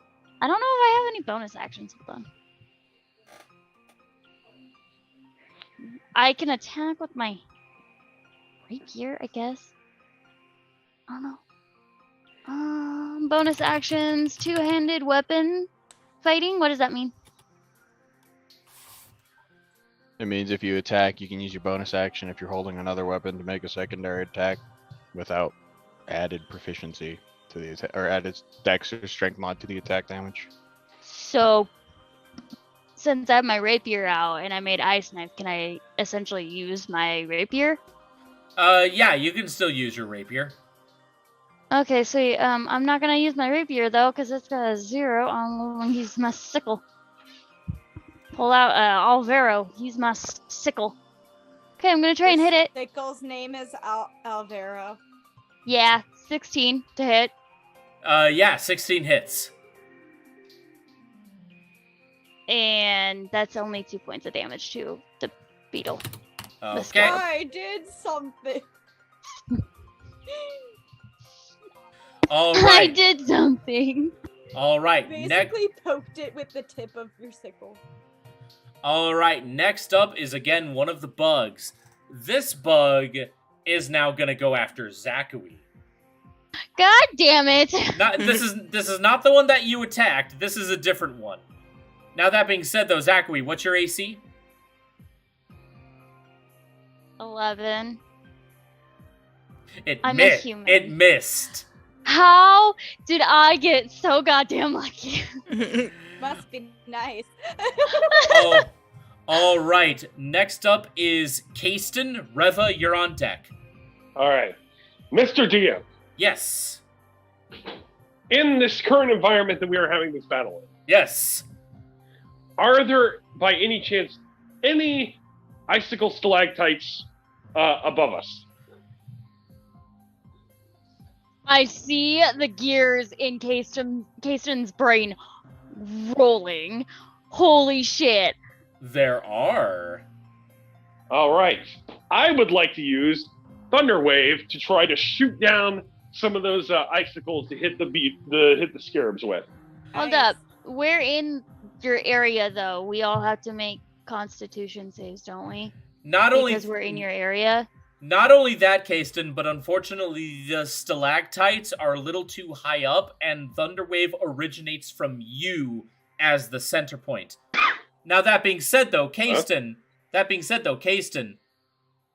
I don't know if I have any bonus actions. Hold on. I can attack with my rapier, I guess. I don't know. Bonus actions, two-handed weapon fighting. What does that mean? It means if you attack, you can use your bonus action if you're holding another weapon to make a secondary attack without added proficiency to the attack, or added dex or strength mod to the attack damage. So, since I have my rapier out and I made ice knife, can I essentially use my rapier? Yeah, you can still use your rapier. Okay, so I'm not gonna use my rapier though, because it's got a 0. I'm gonna use my sickle. Pull out Alvaro. Use my sickle. Okay, I'm gonna try and hit it. Sickle's name is Alvaro. Yeah, 16 to hit. Yeah, 16 hits. And that's only 2 points of damage to the beetle. Okay. I did something. All I right. did something. All right. Basically poked it with the tip of your sickle. All right. Next up is again one of the bugs. This bug is now gonna go after Zachary. God damn it. This is not the one that you attacked. This is a different one. Now that being said, though, Zachary, what's your AC? 11. I'm a human. It missed. How did I get so goddamn lucky? Must be nice. Oh, all right. Next up is Kasten. Reva, you're on deck. All right, Mr. DM. Yes. In this current environment that we are having this battle in, Yes. are there, by any chance, any icicle stalactites above us? I see the gears in Kasten's brain rolling. Holy shit. There are. All right. I would like to use Thunder Wave to try to shoot down some of those icicles to hit the scarabs with. Hold Nice. up. We're in your area, though. We all have to make Constitution saves, don't we? Because we're in your area. Not only that, Kasten, but unfortunately the stalactites are a little too high up, and Thunderwave originates from you as the center point. Now that being said, though, Kasten,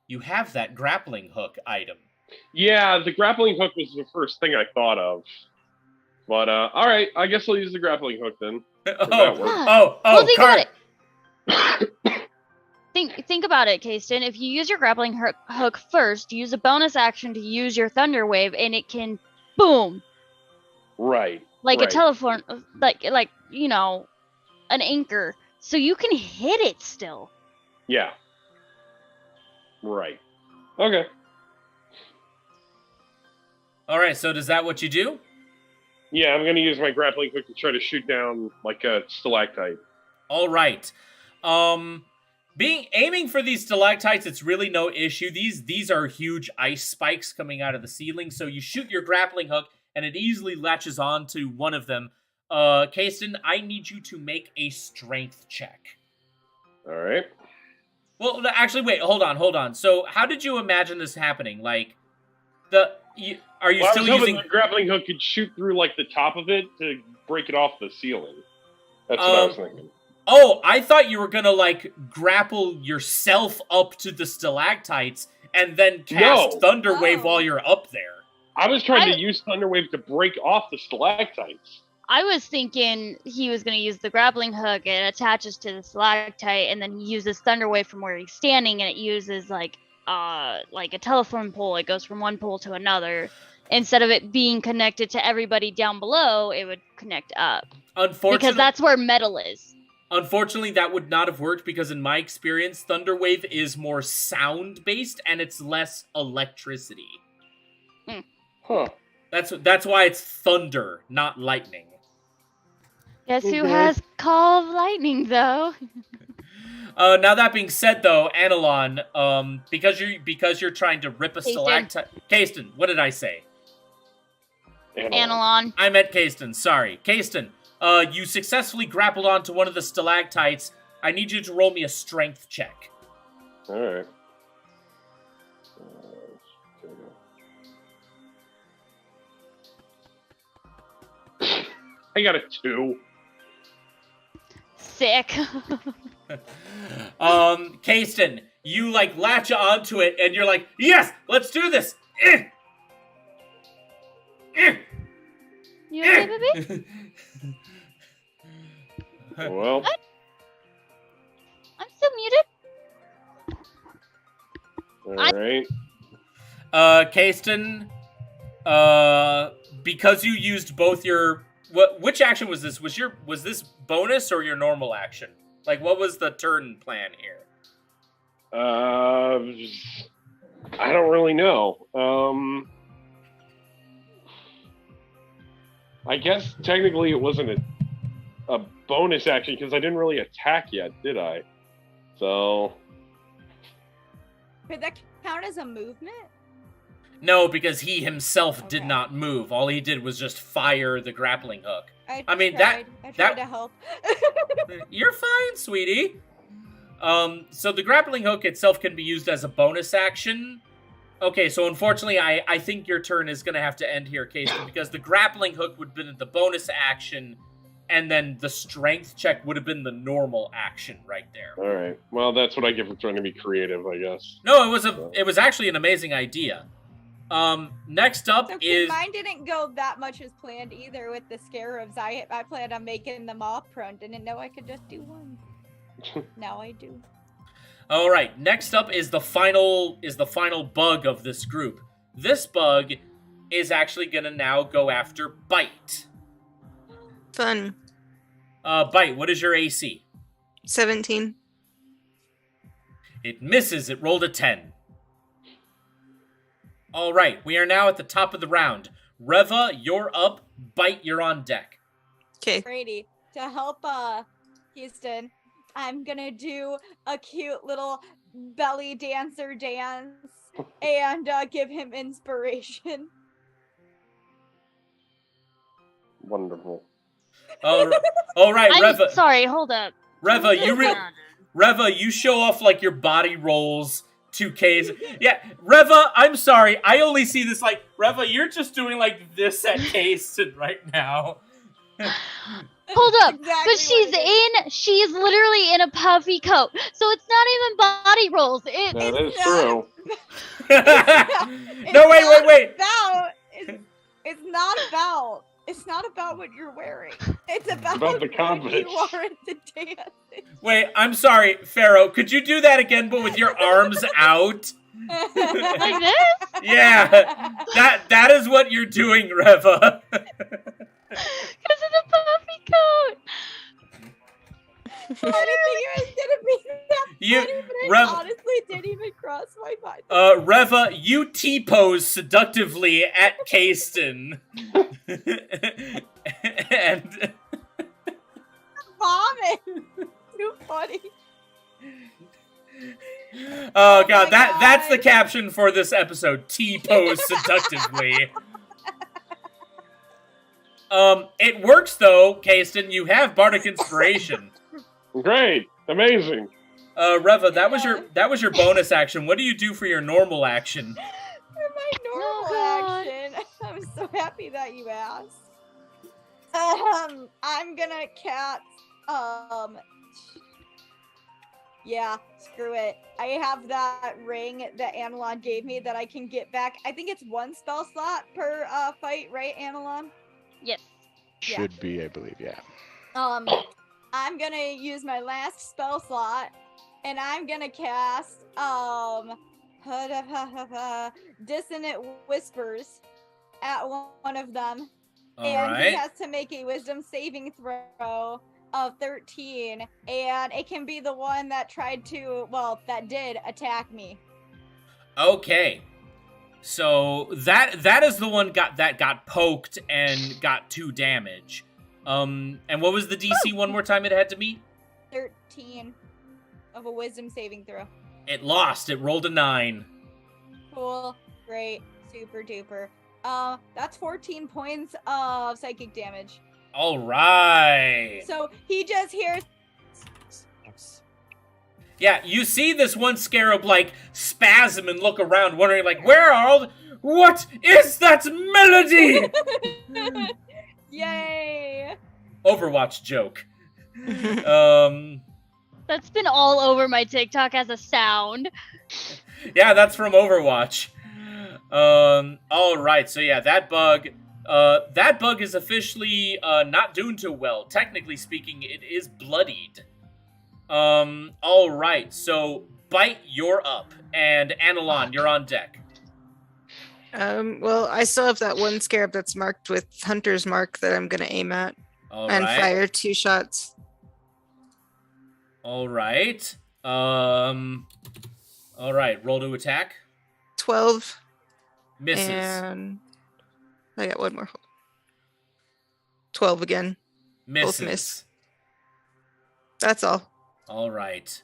you have that grappling hook item. Yeah, the grappling hook was the first thing I thought of. But all right, I guess I'll use the grappling hook then. Oh, Well, think about Cart. it. Think about it, Kasten. If you use your grappling hook first, use a bonus action to use your Thunder Wave, and it can boom. Right. Like right. a telephone, like you know, an anchor. So you can hit it still. Yeah. Right. Okay. All right, so does that what you do? Yeah, I'm gonna use my grappling hook to try to shoot down like a stalactite. All right. Aiming for these stalactites, it's really no issue. These are huge ice spikes coming out of the ceiling, so you shoot your grappling hook, and it easily latches on to one of them. Kasten, I need you to make a strength check. All right. Well, actually, wait, hold on. So, how did you imagine this happening? Like, are you still I was hoping using the grappling hook could shoot through like the top of it to break it off the ceiling? That's what I was thinking. Oh, I thought you were gonna, like, grapple yourself up to the stalactites and then cast Thunder Wave while you're up there. I was trying to use Thunder Wave to break off the stalactites. I was thinking he was going to use the grappling hook. It attaches to the stalactite, and then he uses Thunder Wave from where he's standing, and it uses like a telephone pole. It goes from one pole to another. Instead of it being connected to everybody down below, it would connect up. Because that's where metal is. Unfortunately, that would not have worked because in my experience, Thunderwave is more sound-based and it's less electricity. Huh. That's why it's thunder, not lightning. Guess who has Call of Lightning, though? Now that being said, though, Anilon, because you're trying to rip a stalactite... Kasten, what did I say? Anilon. I meant Kasten, sorry. Kasten, you successfully grappled onto one of the stalactites. I need you to roll me a strength check. Alright. I got a 2. Sick. Kasten, you like latch onto it and you're like, yes, let's do this. You okay, baby? Well, I'm still muted. alright. Kasten, because you used both your which action was this? Was this bonus or your normal action? Like, what was the turn plan here? I don't really know. I guess technically it wasn't a bonus action because I didn't really attack yet, did I? So Could that count as a movement? No, because he himself did Okay. not move. All he did was just fire the grappling hook. I mean, tried. I tried that- to help. You're fine, sweetie. So the grappling hook itself can be used as a bonus action. Okay, so unfortunately, I think your turn is going to have to end here, Casey, because the grappling hook would have been the bonus action, and then the strength check would have been the normal action right there. alright. Well, that's what I get for trying to be creative, I guess. No, it was actually an amazing idea. Next up So is mine didn't go that much as planned either with the scarabs. I planned on making them all prone. Didn't know I could just do one. Now I do. all right. Next up is the final bug of this group. This bug is actually gonna now go after Bite. Fun. Bite, what is your AC? 17. It misses. It rolled a 10. All right, we are now at the top of the round. Reva, you're up. Bite, you're on deck. Okay. Brady, to help Houston, I'm gonna do a cute little belly dancer dance and give him inspiration. Wonderful. All right, I'm Reva. sorry, hold up. Reva, you show off like your body rolls to K's. Yeah, Reva, I'm sorry. I only see this like Reva. You're just doing like this at Kasten right now. Hold up. Exactly But what she's literally in a puffy coat. So it's not even body rolls. That is not- true. No, wait. It's not about what you're wearing. It's about about the who confidence. you are at the dance. Wait, I'm sorry, Pharaoh. Could you do that again, but with your arms out? like this? Yeah, that is what you're doing, Reva. Because of the puffy coat. I didn't think it was gonna be that You- funny, but it Rev- honestly didn't even cross my mind. Reva, you T-pose seductively at Kasten. And Vomit. Too funny. oh Oh god, my that's the God. caption for this episode. T-pose seductively. It works though, Kasten. You have bardic inspiration. Great. Amazing. Reva, that was your bonus action. What do you do for your normal action? For my normal God. action, I'm so happy that you asked. I'm gonna cast. Yeah, screw it. I have that ring that Analon gave me that I can get back. I think it's one spell slot per fight, right, Analon? Yes. Yeah. Should be, I believe, yeah. I'm gonna use my last spell slot, and I'm gonna cast Dissonant Whispers at one of them, All and he right. has to make a Wisdom saving throw of 13, and it can be the one that that did attack me. Okay. So that is the one that got poked and got 2 damage. And what was the DC one more time it had to meet? 13 of a Wisdom saving throw. It lost. It rolled a 9. Cool, great, super duper. That's 14 points of psychic damage. All right. So he just hears Yeah, you see this one scarab, like, spasm and look around, wondering, like, where are all the... What is that melody? Yay! Overwatch joke. That's been all over my TikTok as a sound. Yeah, that's from Overwatch. All right, so yeah, that bug is officially not doing too well. Technically speaking, it is bloodied. All right, so Bite, you're up, and Anilon, you're on deck. Well, I still have that one scarab that's marked with Hunter's Mark that I'm gonna aim at All and right. fire 2 shots. All right. All right, roll to attack. 12. Misses. And I got one more. 12 again. Misses. Both miss. That's all. All right.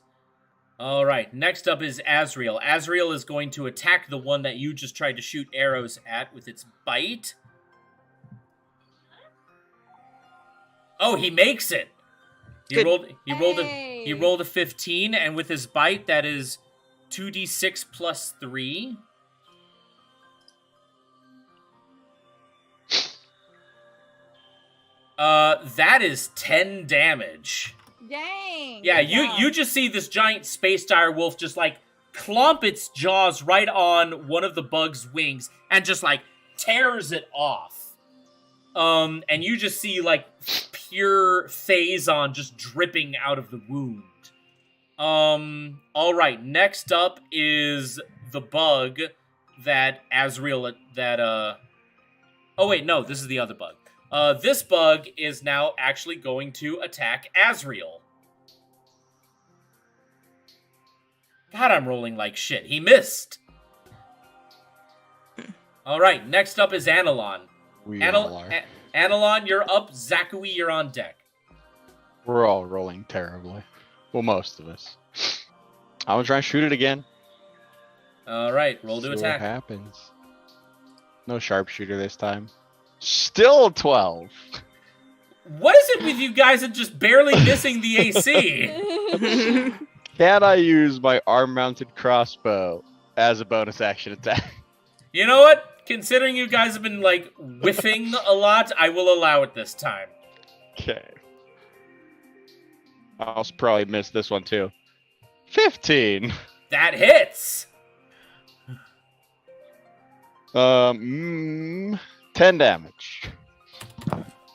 All right. Next up is Azrael. Azrael is going to attack the one that you just tried to shoot arrows at with its bite. Oh, he makes it. He Good. rolled a 15, and with his bite, that is 2d6 plus 3. That is 10 damage. Dang. Yeah, good you job. just see this giant space dire wolf just like clomp its jaws right on one of the bug's wings and just like tears it off. And you just see like pure phazon just dripping out of the wound. All right, next up is the bug that Azrael Oh wait, no, this is the other bug. This bug is now actually going to attack Azrael. God, I'm rolling like shit. He missed. All right, next up is Anilon. We all are. Anilon, you're up. Zakui, you're on deck. We're all rolling terribly. Well, most of us. I'm gonna try and shoot it again. All right, roll to See attack. what happens. No sharpshooter this time. Still 12. What is it with you guys and just barely missing the AC? Can I use my arm-mounted crossbow as a bonus action attack? You know what? Considering you guys have been, like, whiffing a lot, I will allow it this time. Okay. I'll probably miss this one too. 15. That hits! 10 damage.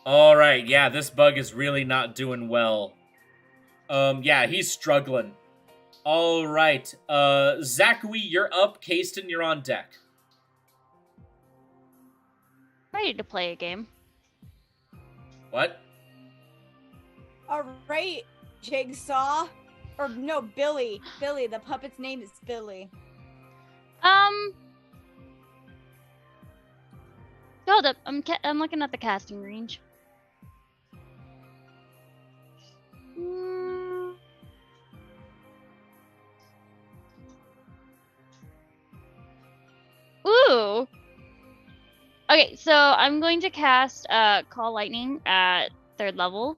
Alright, yeah, this bug is really not doing well. Yeah, he's struggling. Alright, Zakui, you're up. Kasten, you're on deck. Ready to play a game. What? All right, Jigsaw. Or no, Billy. Billy. The puppet's name is Billy. Hold up. I'm looking at the casting range. Ooh. Okay, so I'm going to cast Call Lightning at 3rd level.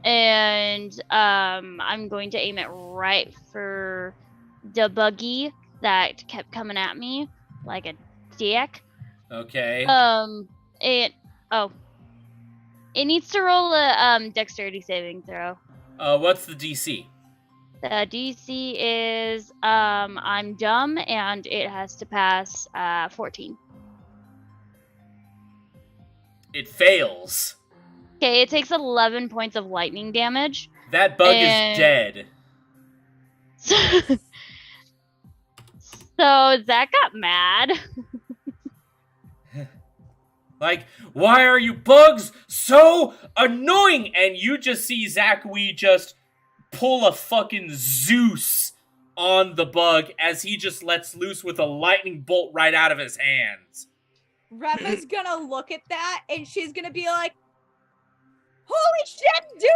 And I'm going to aim it right for the buggy that kept coming at me like a dick. Okay. It needs to roll a dexterity saving throw. What's the DC? The DC is I'm dumb and it has to pass 14. It fails. Okay, it takes 11 points of lightning damage. That bug is dead. So Zach got mad. Like, why are you bugs so annoying? And you just see Zakui just pull a fucking Zeus on the bug as he just lets loose with a lightning bolt right out of his hands. Reva's gonna look at that and she's gonna be like, holy shit, do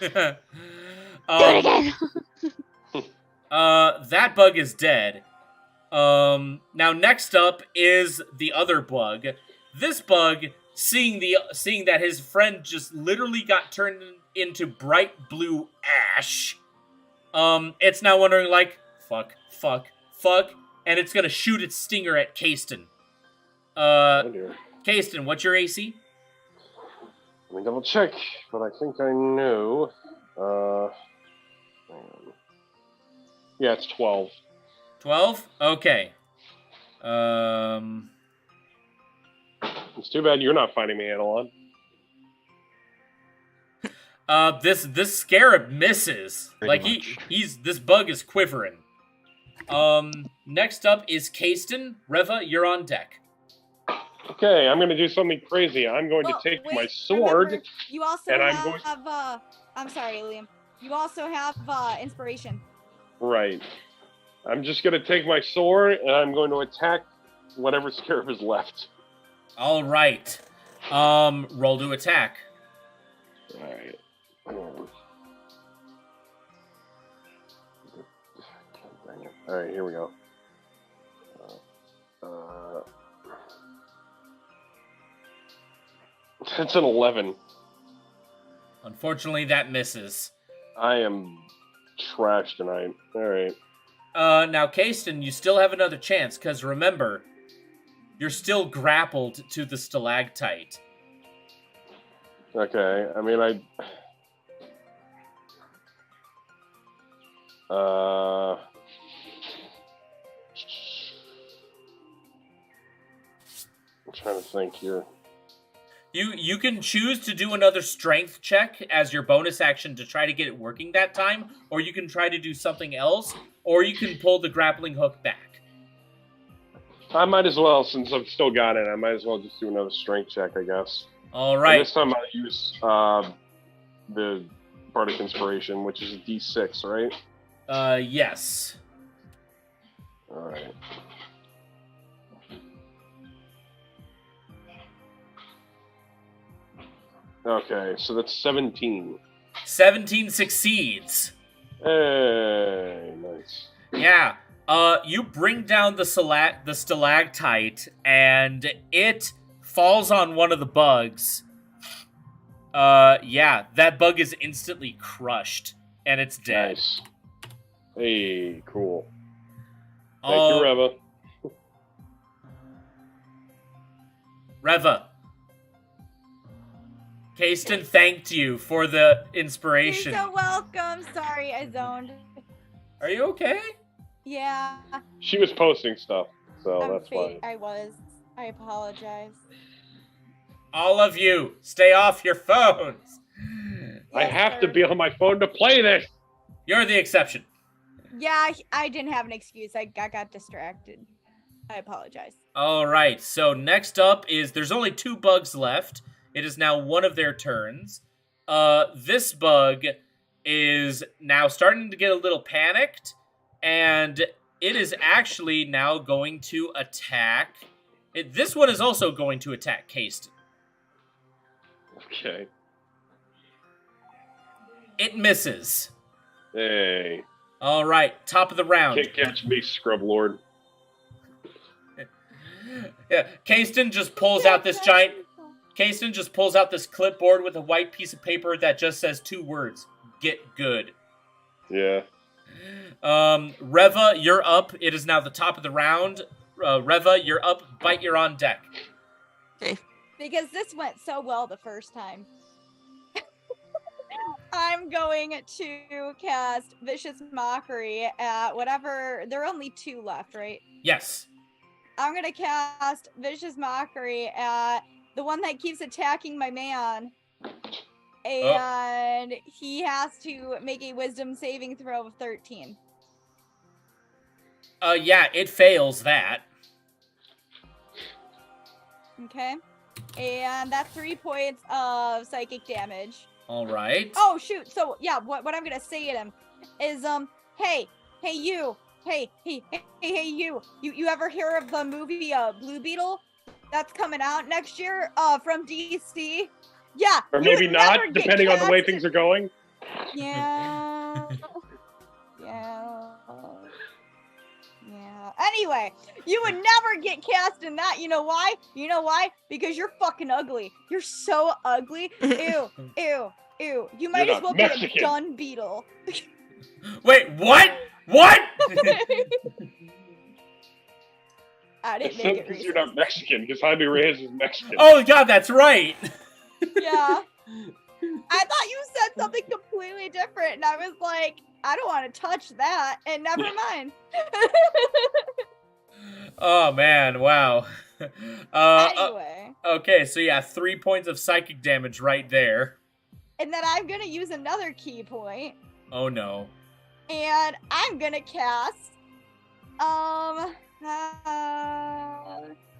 that again! Do it again. That bug is dead. Now next up is the other bug. This bug, seeing that his friend just literally got turned into bright blue ash. It's now wondering like, fuck, and it's gonna shoot its stinger at Kasten. Oh dear. Kasten, what's your AC? Let me double check, but I think I know. Hang on. Yeah, it's 12. 12? Okay. It's too bad you're not fighting me, Analon. This scarab misses. Pretty Like much. this bug is quivering. Next up is Kasten. Reva, you're on deck. Okay, I'm gonna do something crazy. I'm going Well, to take wait, my sword. remember, you also and I'm have, going- I'm sorry, Liam. You also have inspiration. Right. I'm just gonna take my sword and I'm going to attack whatever scarab is left. All right. Roll to attack. Alright. Alright, here we go. It's an 11. Unfortunately, that misses. I am trash tonight. Alright. Now, Kasten, you still have another chance, because remember, you're still grappled to the stalactite. Okay, I mean, I'm trying to think here. You can choose to do another strength check as your bonus action to try to get it working that time, or you can try to do something else, or you can pull the grappling hook back. I might as well, since I've still got it, I might as well just do another strength check, I guess. All And right. this time I'll use the Bardic Inspiration, which is a D6, right? Yes. Alright. Okay, so that's 17. 17 succeeds. Hey, nice. Yeah. You bring down the stalactite, and it falls on one of the bugs. Yeah, that bug is instantly crushed, and it's dead. Nice. Hey, cool. Thank you, Reva. Reva. Kasten thanked you for the inspiration. You're so welcome. Sorry, I zoned. Are you okay? Yeah, She was posting stuff, so that's fine. I was. I apologize. All of you, stay off your phones. I Yes, have to sir. be on my phone to play this. You're the exception. Yeah, I didn't have an excuse. I got distracted. I apologize. All right, so next up is there's only 2 bugs left. It is now one of their turns. This bug is now starting to get a little panicked, and it is actually now going to attack. This one is also going to attack Kasten. Okay. It misses. Hey. All right, top of the round. Can't catch me, Scrub Lord. Yeah, Kasten just pulls out this giant. Kasten just pulls out this clipboard with a white piece of paper that just says 2 words: "Get good." Yeah. Reva, you're up. It is now the top of the round. Reva, you're up. Bite, you're on deck. Okay. Because this went so well the first time. I'm going to cast Vicious Mockery at whatever. There are only 2 left, right? Yes. I'm going to cast Vicious Mockery at the one that keeps attacking my man. And he has to make a wisdom saving throw of 13. Yeah, it fails that. Okay. And that's 3 points of psychic damage. All right. Oh shoot! So yeah, what I'm gonna say to him is hey you, hey you ever hear of the movie Blue Beetle that's coming out next year from DC? Yeah. Or you maybe would never not, get depending on the way cast- things are going. Yeah. Yeah. Yeah. Anyway, you would never get cast in that. You know why? You know why? Because you're fucking ugly. You're so ugly. Ew. Ew. Ew, you might You're as not well get a Mexican. dung beetle. Wait, what? What? I didn't It's make so it because you're racist. not Mexican, because Jaime Reyes is Mexican. Oh god, that's right. Yeah. I thought you said something completely different, and I was like, I don't want to touch that, and never mind. Oh man, wow. Anyway, Okay, so yeah, 3 points of psychic damage right there. and then I'm gonna use another key point, Oh no. and I'm gonna cast,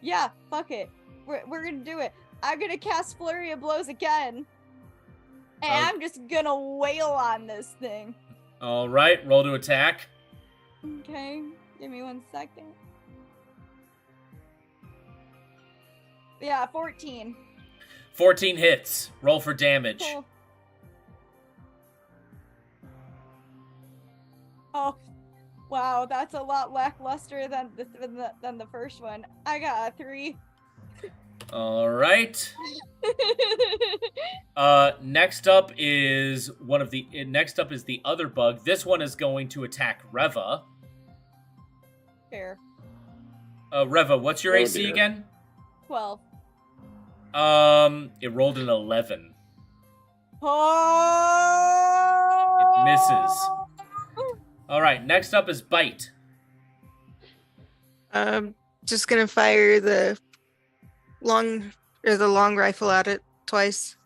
yeah, fuck it. We're gonna do it. I'm gonna cast Flurry of Blows again, and Oh. I'm just gonna wail on this thing. All right, roll to attack. Okay, give me 1 second. Yeah, 14. 14 hits. Roll for damage. Cool. Oh, wow, that's a lot lackluster than the first one. I got a 3. All right. Next up is the other bug. This one is going to attack Reva. Fair. Reva, what's your Oh, AC dear. again? 12. It rolled an 11. Oh! It misses. All right, next up is Bite. Just gonna fire the long rifle at it twice.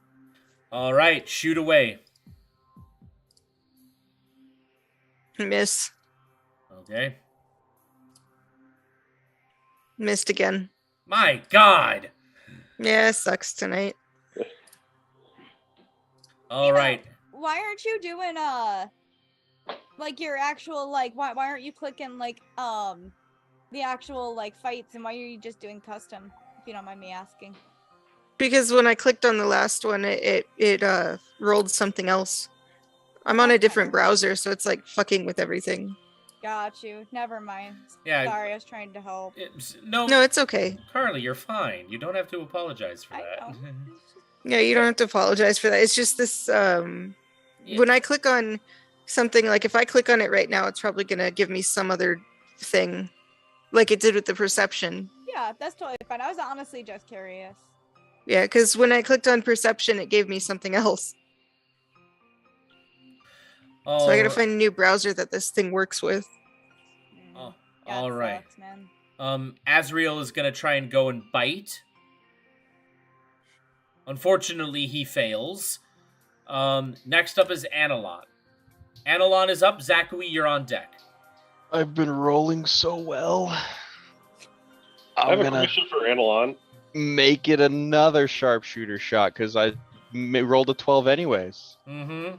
All right, shoot away. Miss. Okay. Missed again. My God. Yeah, sucks tonight. All right. Why aren't you doing like your actual like why aren't you clicking like the actual like fights, and why are you just doing custom, if you don't mind me asking? Because when I clicked on the last one, it rolled something else. I'm on a different browser, so it's like fucking with everything. Got you. Never mind. Yeah. Sorry, I was trying to help. No, No, it's okay. Carly, you're fine. You don't have to apologize for I that. know. Yeah, you don't have to apologize for that. It's just this Yeah. when I click on something, like if I click on it right now, it's probably gonna give me some other thing. Like it did with the perception. Yeah, that's totally fine. I was honestly just curious. Yeah, because when I clicked on perception, it gave me something else. So I gotta find a new browser that this thing works with. Oh, Yeah, all it right. sucks, man. Azriel is gonna try and go and bite. Unfortunately, he fails. Next up is Analon. Analon is up. Zachary, you're on deck. I've been rolling so well. I have I'm a gonna question for Analon. make it another sharpshooter shot because I rolled a 12 anyways. Mm-hmm.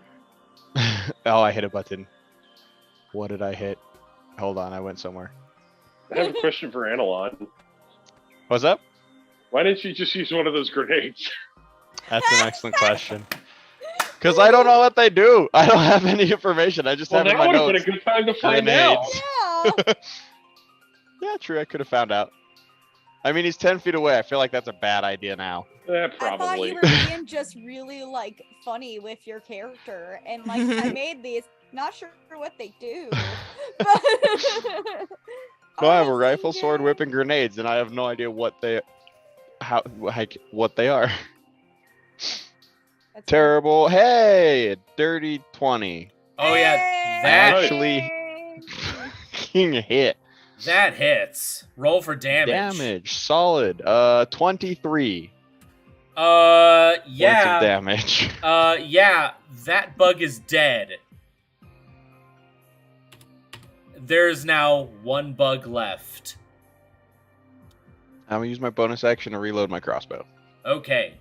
Oh, I hit a button. What did I hit? Hold on, I went somewhere. I have a question for Analon. What's up? Why didn't you just use one of those grenades? That's an excellent question. Because I don't know what they do. I don't have any information. I just Well, have in now my would have been a notes. good time to find out. Grenades. Yeah. Yeah, true. I could have found out. I mean, he's 10 feet away. I feel like that's a bad idea now. I thought Probably. you were being just really like funny with your character, and like I made these. Not sure what they do. But No, I have a Honestly, rifle, sword, yeah. whip, and grenades, and I have no idea what they are. That's Terrible. Hey, a dirty 20. Oh yeah, Hey! that Actually- King hit. that hits. Roll for damage. Damage. Solid. 23 points Yeah. of damage. Yeah. That bug is dead. There's now one bug left. I'm gonna use my bonus action to reload my crossbow. Okay.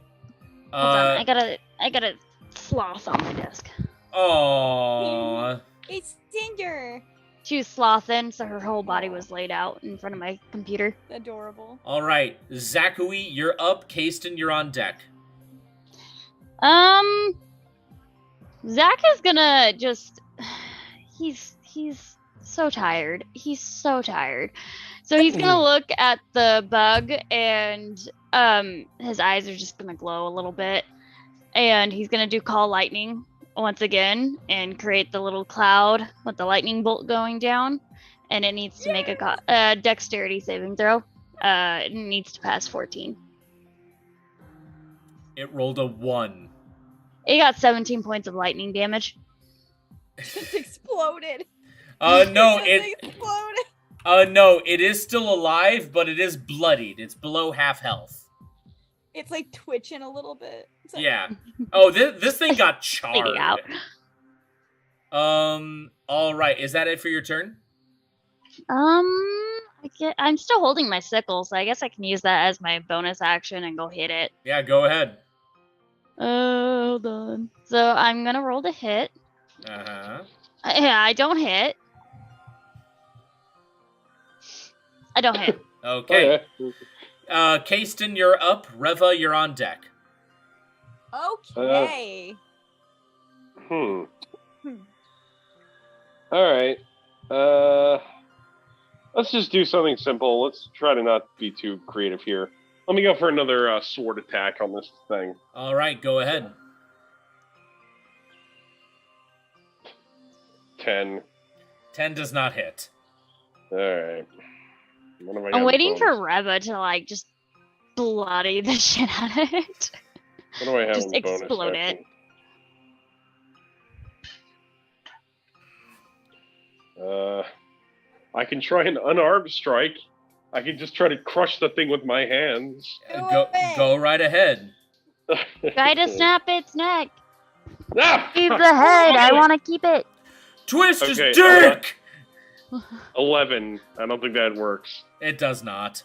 Hold on, I gotta sloth on my desk. Aww. It's Cinder. She was slothing, so her whole body was laid out in front of my computer. Adorable. All right, Zachary, you're up. Kasten, you're on deck. Zach is gonna just he's so tired. He's so tired. So he's gonna look at the bug and his eyes are just gonna glow a little bit. and he's gonna do Call Lightning once again and create the little cloud with the lightning bolt going down. And it needs to make a dexterity saving throw. It needs to pass 14. It rolled a 1. It got 17 points of lightning damage. It's exploded. No, It exploded. no, it is still alive, but it is bloodied. It's below half health. It's like twitching a little bit. It's like, Yeah. Oh, this thing got Fading charred. out. All right. Is that it for your turn? I'm still holding my sickle, so I guess I can use that as my bonus action and go hit it. Yeah, go ahead. Hold on. So I'm gonna roll to hit. Uh-huh. Yeah, I don't hit. I don't hit. Okay. Okay. Kasten, you're up. Reva, you're on deck. Okay. All right. Let's just do something simple. Let's try to not be too creative here. Let me go for another sword attack on this thing. All right, go ahead. 10. 10 does not hit. All right. What have I got I'm in waiting bonus? for Reva to like just bloody the shit out of it. What do I have just in bonus explode it. action? I can try an unarmed strike. I can just try to crush the thing with my hands. Go right ahead. Try to snap its neck. Ah! Keep the head. I want to keep it. Twist Okay, his dick! 11. I don't think that works. It does not.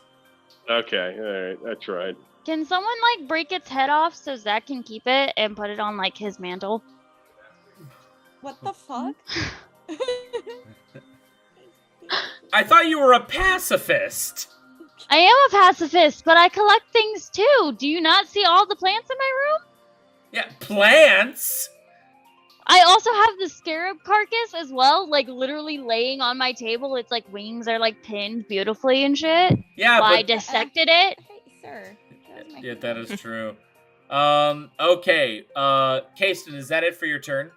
Okay, alright, I tried. Can someone like break its head off so Zach can keep it and put it on like his mantle? What the fuck? I thought you were a pacifist. I am a pacifist, but I collect things too. Do you not see all the plants in my room? Yeah, plants? I also have the scarab carcass as well, like literally laying on my table. Its like wings are like pinned beautifully and shit. Yeah, Well, I but... dissected it. Hey, sir. Yeah, that is true. Okay. Kasten, is that it for your turn?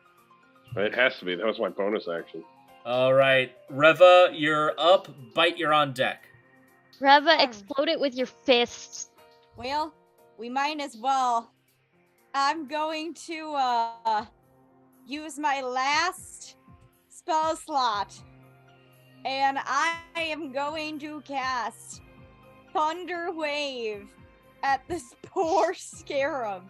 It has to be. That was my bonus action. All right. Reva, you're up. Bite, you're on deck. Reva, explode it with your fists. Well, we might as well. I'm going to use my last spell slot. And I am going to cast Thunder Wave at this poor scarab.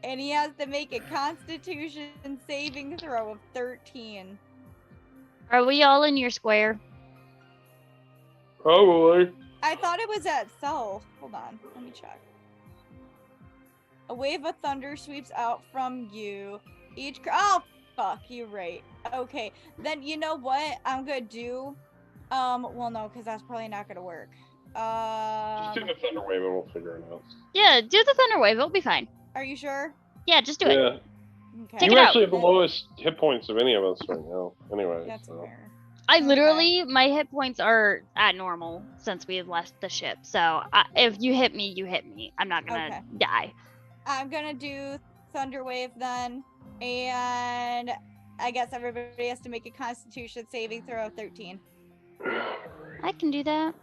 And he has to make a Constitution saving throw of 13. Are we all in your square? Probably. I thought it was at Cell. Hold on, let me check. A wave of thunder sweeps out from you. Oh, fuck, you're right. Okay, then you know what I'm gonna do? Well, no, because that's probably not gonna work. Just do the thunder wave and we'll figure it out. Yeah, do the thunder wave. It'll be fine. Are you sure? Yeah, just do it. Yeah. Okay. Take You it out. actually have the lowest hit points of any of us right now. Anyway. That's so. fair. I Okay. literally, my hit points are at normal since we have left the ship. So if you hit me, you hit me. I'm not gonna Okay. die. I'm gonna do Thunder Wave then, and I guess everybody has to make a Constitution saving throw of 13. I can do that.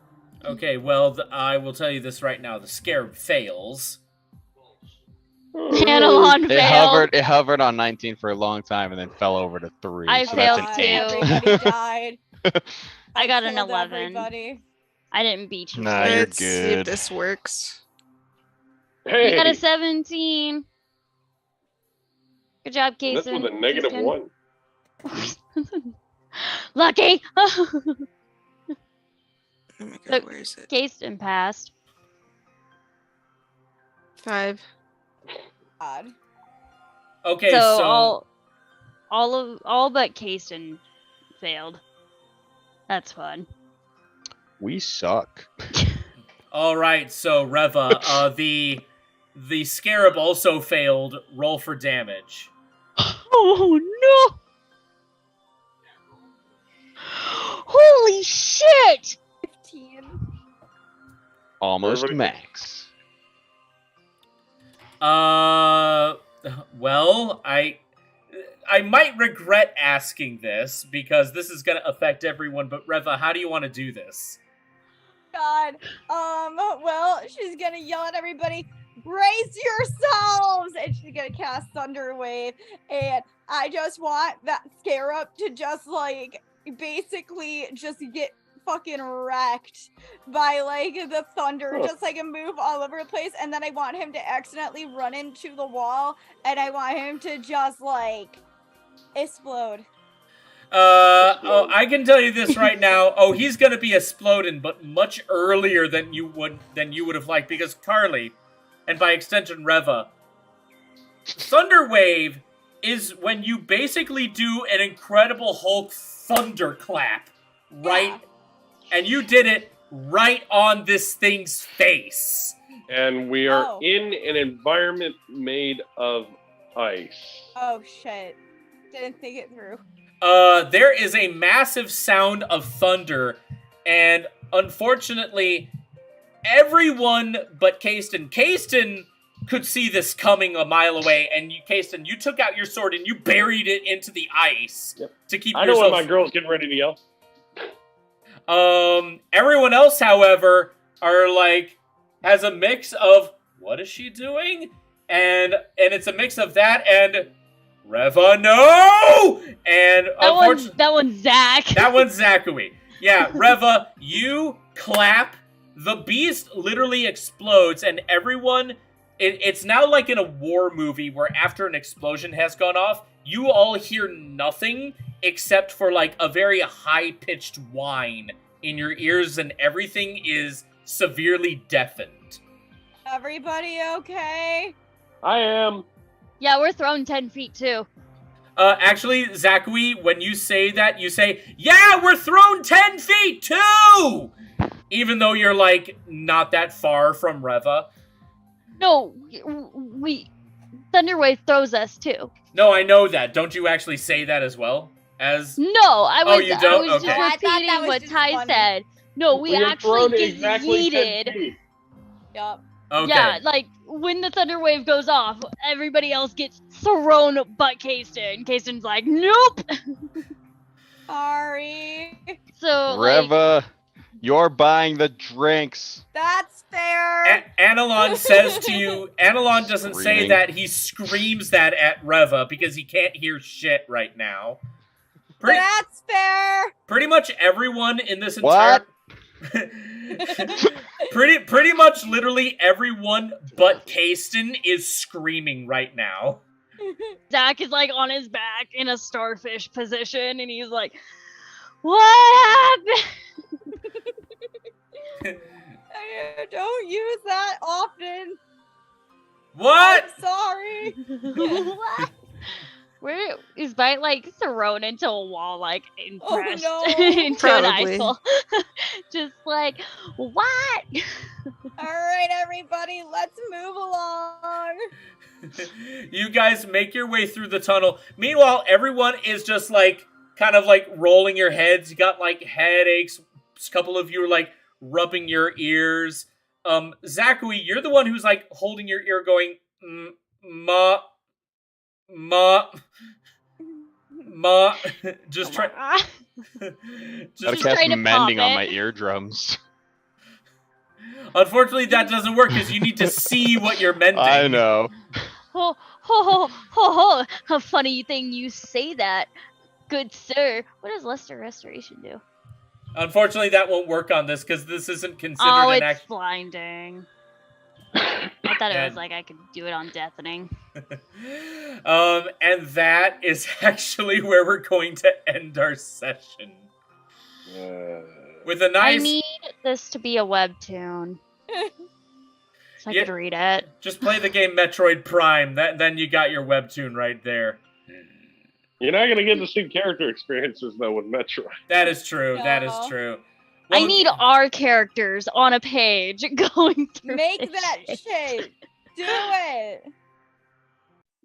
Okay, well, I will tell you this right now. The scarab fails. Analon failed. It hovered on 19 for a long time and then fell over to 3. I so failed that's too. an 8. Everybody died. I got an killed 11. everybody. I didn't beat you. Nah, sir. you're Let's see if good. this works. Hey! You got a 17. Good job, That's Kason. with a negative Kason. 1. Lucky. Oh my god, Look. where is it? Kason passed. 5. Odd. Okay, So, all but Kason failed. That's fun. We suck. all right. So Reva, the scarab also failed. Roll for damage. Oh no! Holy shit! 15. Almost Everybody- max. Well, I might regret asking this because this is going to affect everyone, but Reva, how do you want to do this? God. Well, she's gonna yell at everybody, brace yourselves! And she's gonna cast Thunder Wave. And I just want that Scarab to just, like, basically just get fucking wrecked by, like, the thunder. Just, like, move all over the place. And then I want him to accidentally run into the wall. And I want him to just, like, explode. Oh, I can tell you this right now. Oh, he's gonna be exploding, but much earlier than you would have liked, because Carly, and by extension Reva, Thunder Wave is when you basically do an Incredible Hulk thunderclap, right? Yeah. And you did it right on this thing's face. And we are Oh. in an environment made of ice. Oh, shit. Didn't think it through. There is a massive sound of thunder, and unfortunately, everyone but Kasten could see this coming a mile away, and Kasten, you took out your sword and you buried it into the ice to keep I know yourself... when my girl's getting ready to yell. Everyone else, however, are like, has a mix of, what is she doing? And it's a mix of that and... Reva, no! And that one's Zach. That one's Zachary. Yeah, Reva, you clap. The beast literally explodes, and everyone... It's now like in a war movie where after an explosion has gone off, you all hear nothing except for like a very high-pitched whine in your ears, and everything is severely deafened. Everybody okay? I am. Yeah, we're thrown 10 feet too. Actually, Zachary, when you say that, you say, yeah, we're thrown 10 feet too! Even though you're, like, not that far from Reva. No, Thunderwave throws us too. No, I know that. Don't you actually say that as well? As No, I was, you don't? I was Okay. just I thought that repeating was what just Ty funny. said. No, we are actually thrown get exactly 10 yeeted. feet. Yup. okay. Yeah, like when the thunder wave goes off, everybody else gets thrown but Kasten. Kasten's like, nope. Sorry. So like, Reva, you're buying the drinks. That's fair. Analon says to you, Analon doesn't say Screaming. that, he screams that at Reva because he can't hear shit right now. That's fair. Pretty much everyone in this entire... What? pretty much literally everyone but Kasten is screaming right now. Zach is like on his back in a starfish position, and he's like, "What happened?" I don't use that often. What? I'm sorry. What? Where is Bite like thrown into a wall, like impressed no. into an Probably. ice hole? Just like, what? All right, everybody, let's move along. You guys make your way through the tunnel. Meanwhile, everyone is just like kind of like rolling your heads. You got like headaches. A couple of you are like rubbing your ears. Zachary, you're the one who's like holding your ear going, ma, just try. Ah. Gotta Just cast trying to mending pop on it. my eardrums. Unfortunately, that doesn't work because you need to see what you're mending. I know. Ho, ho, ho, ho, ho. A funny thing you say that, good sir. What does Luster Restoration do? Unfortunately, that won't work on this because this isn't considered Oh, an it's blinding. I thought it And- was like I could do it on deafening. And that is actually where we're going to end our session. With a I nice... need this to be a webtoon. So I Yeah. could read it. Just play the game Metroid Prime. Then you got your webtoon right there. You're not gonna get the same character experiences though with Metro. That is true. That is No. true. I Well, need our characters on a page going through Make this that shit. Do it.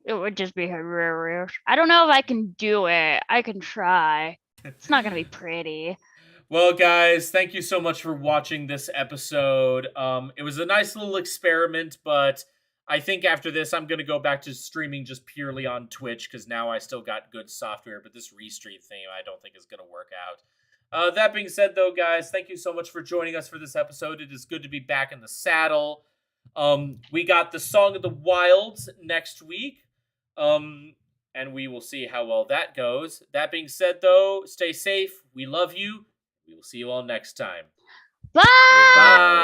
It would just be hilarious. I don't know if I can do it. I can try. It's not gonna be pretty. Well, guys, thank you so much for watching this episode. It was a nice little experiment, but I think after this, I'm going to go back to streaming just purely on Twitch because now I still got good software, but this restream thing I don't think is going to work out. That being said, though, guys, thank you so much for joining us for this episode. It is good to be back in the saddle. We got the Song of the Wilds next week, and we will see how well that goes. That being said, though, stay safe. We love you. We will see you all next time. Bye. Bye.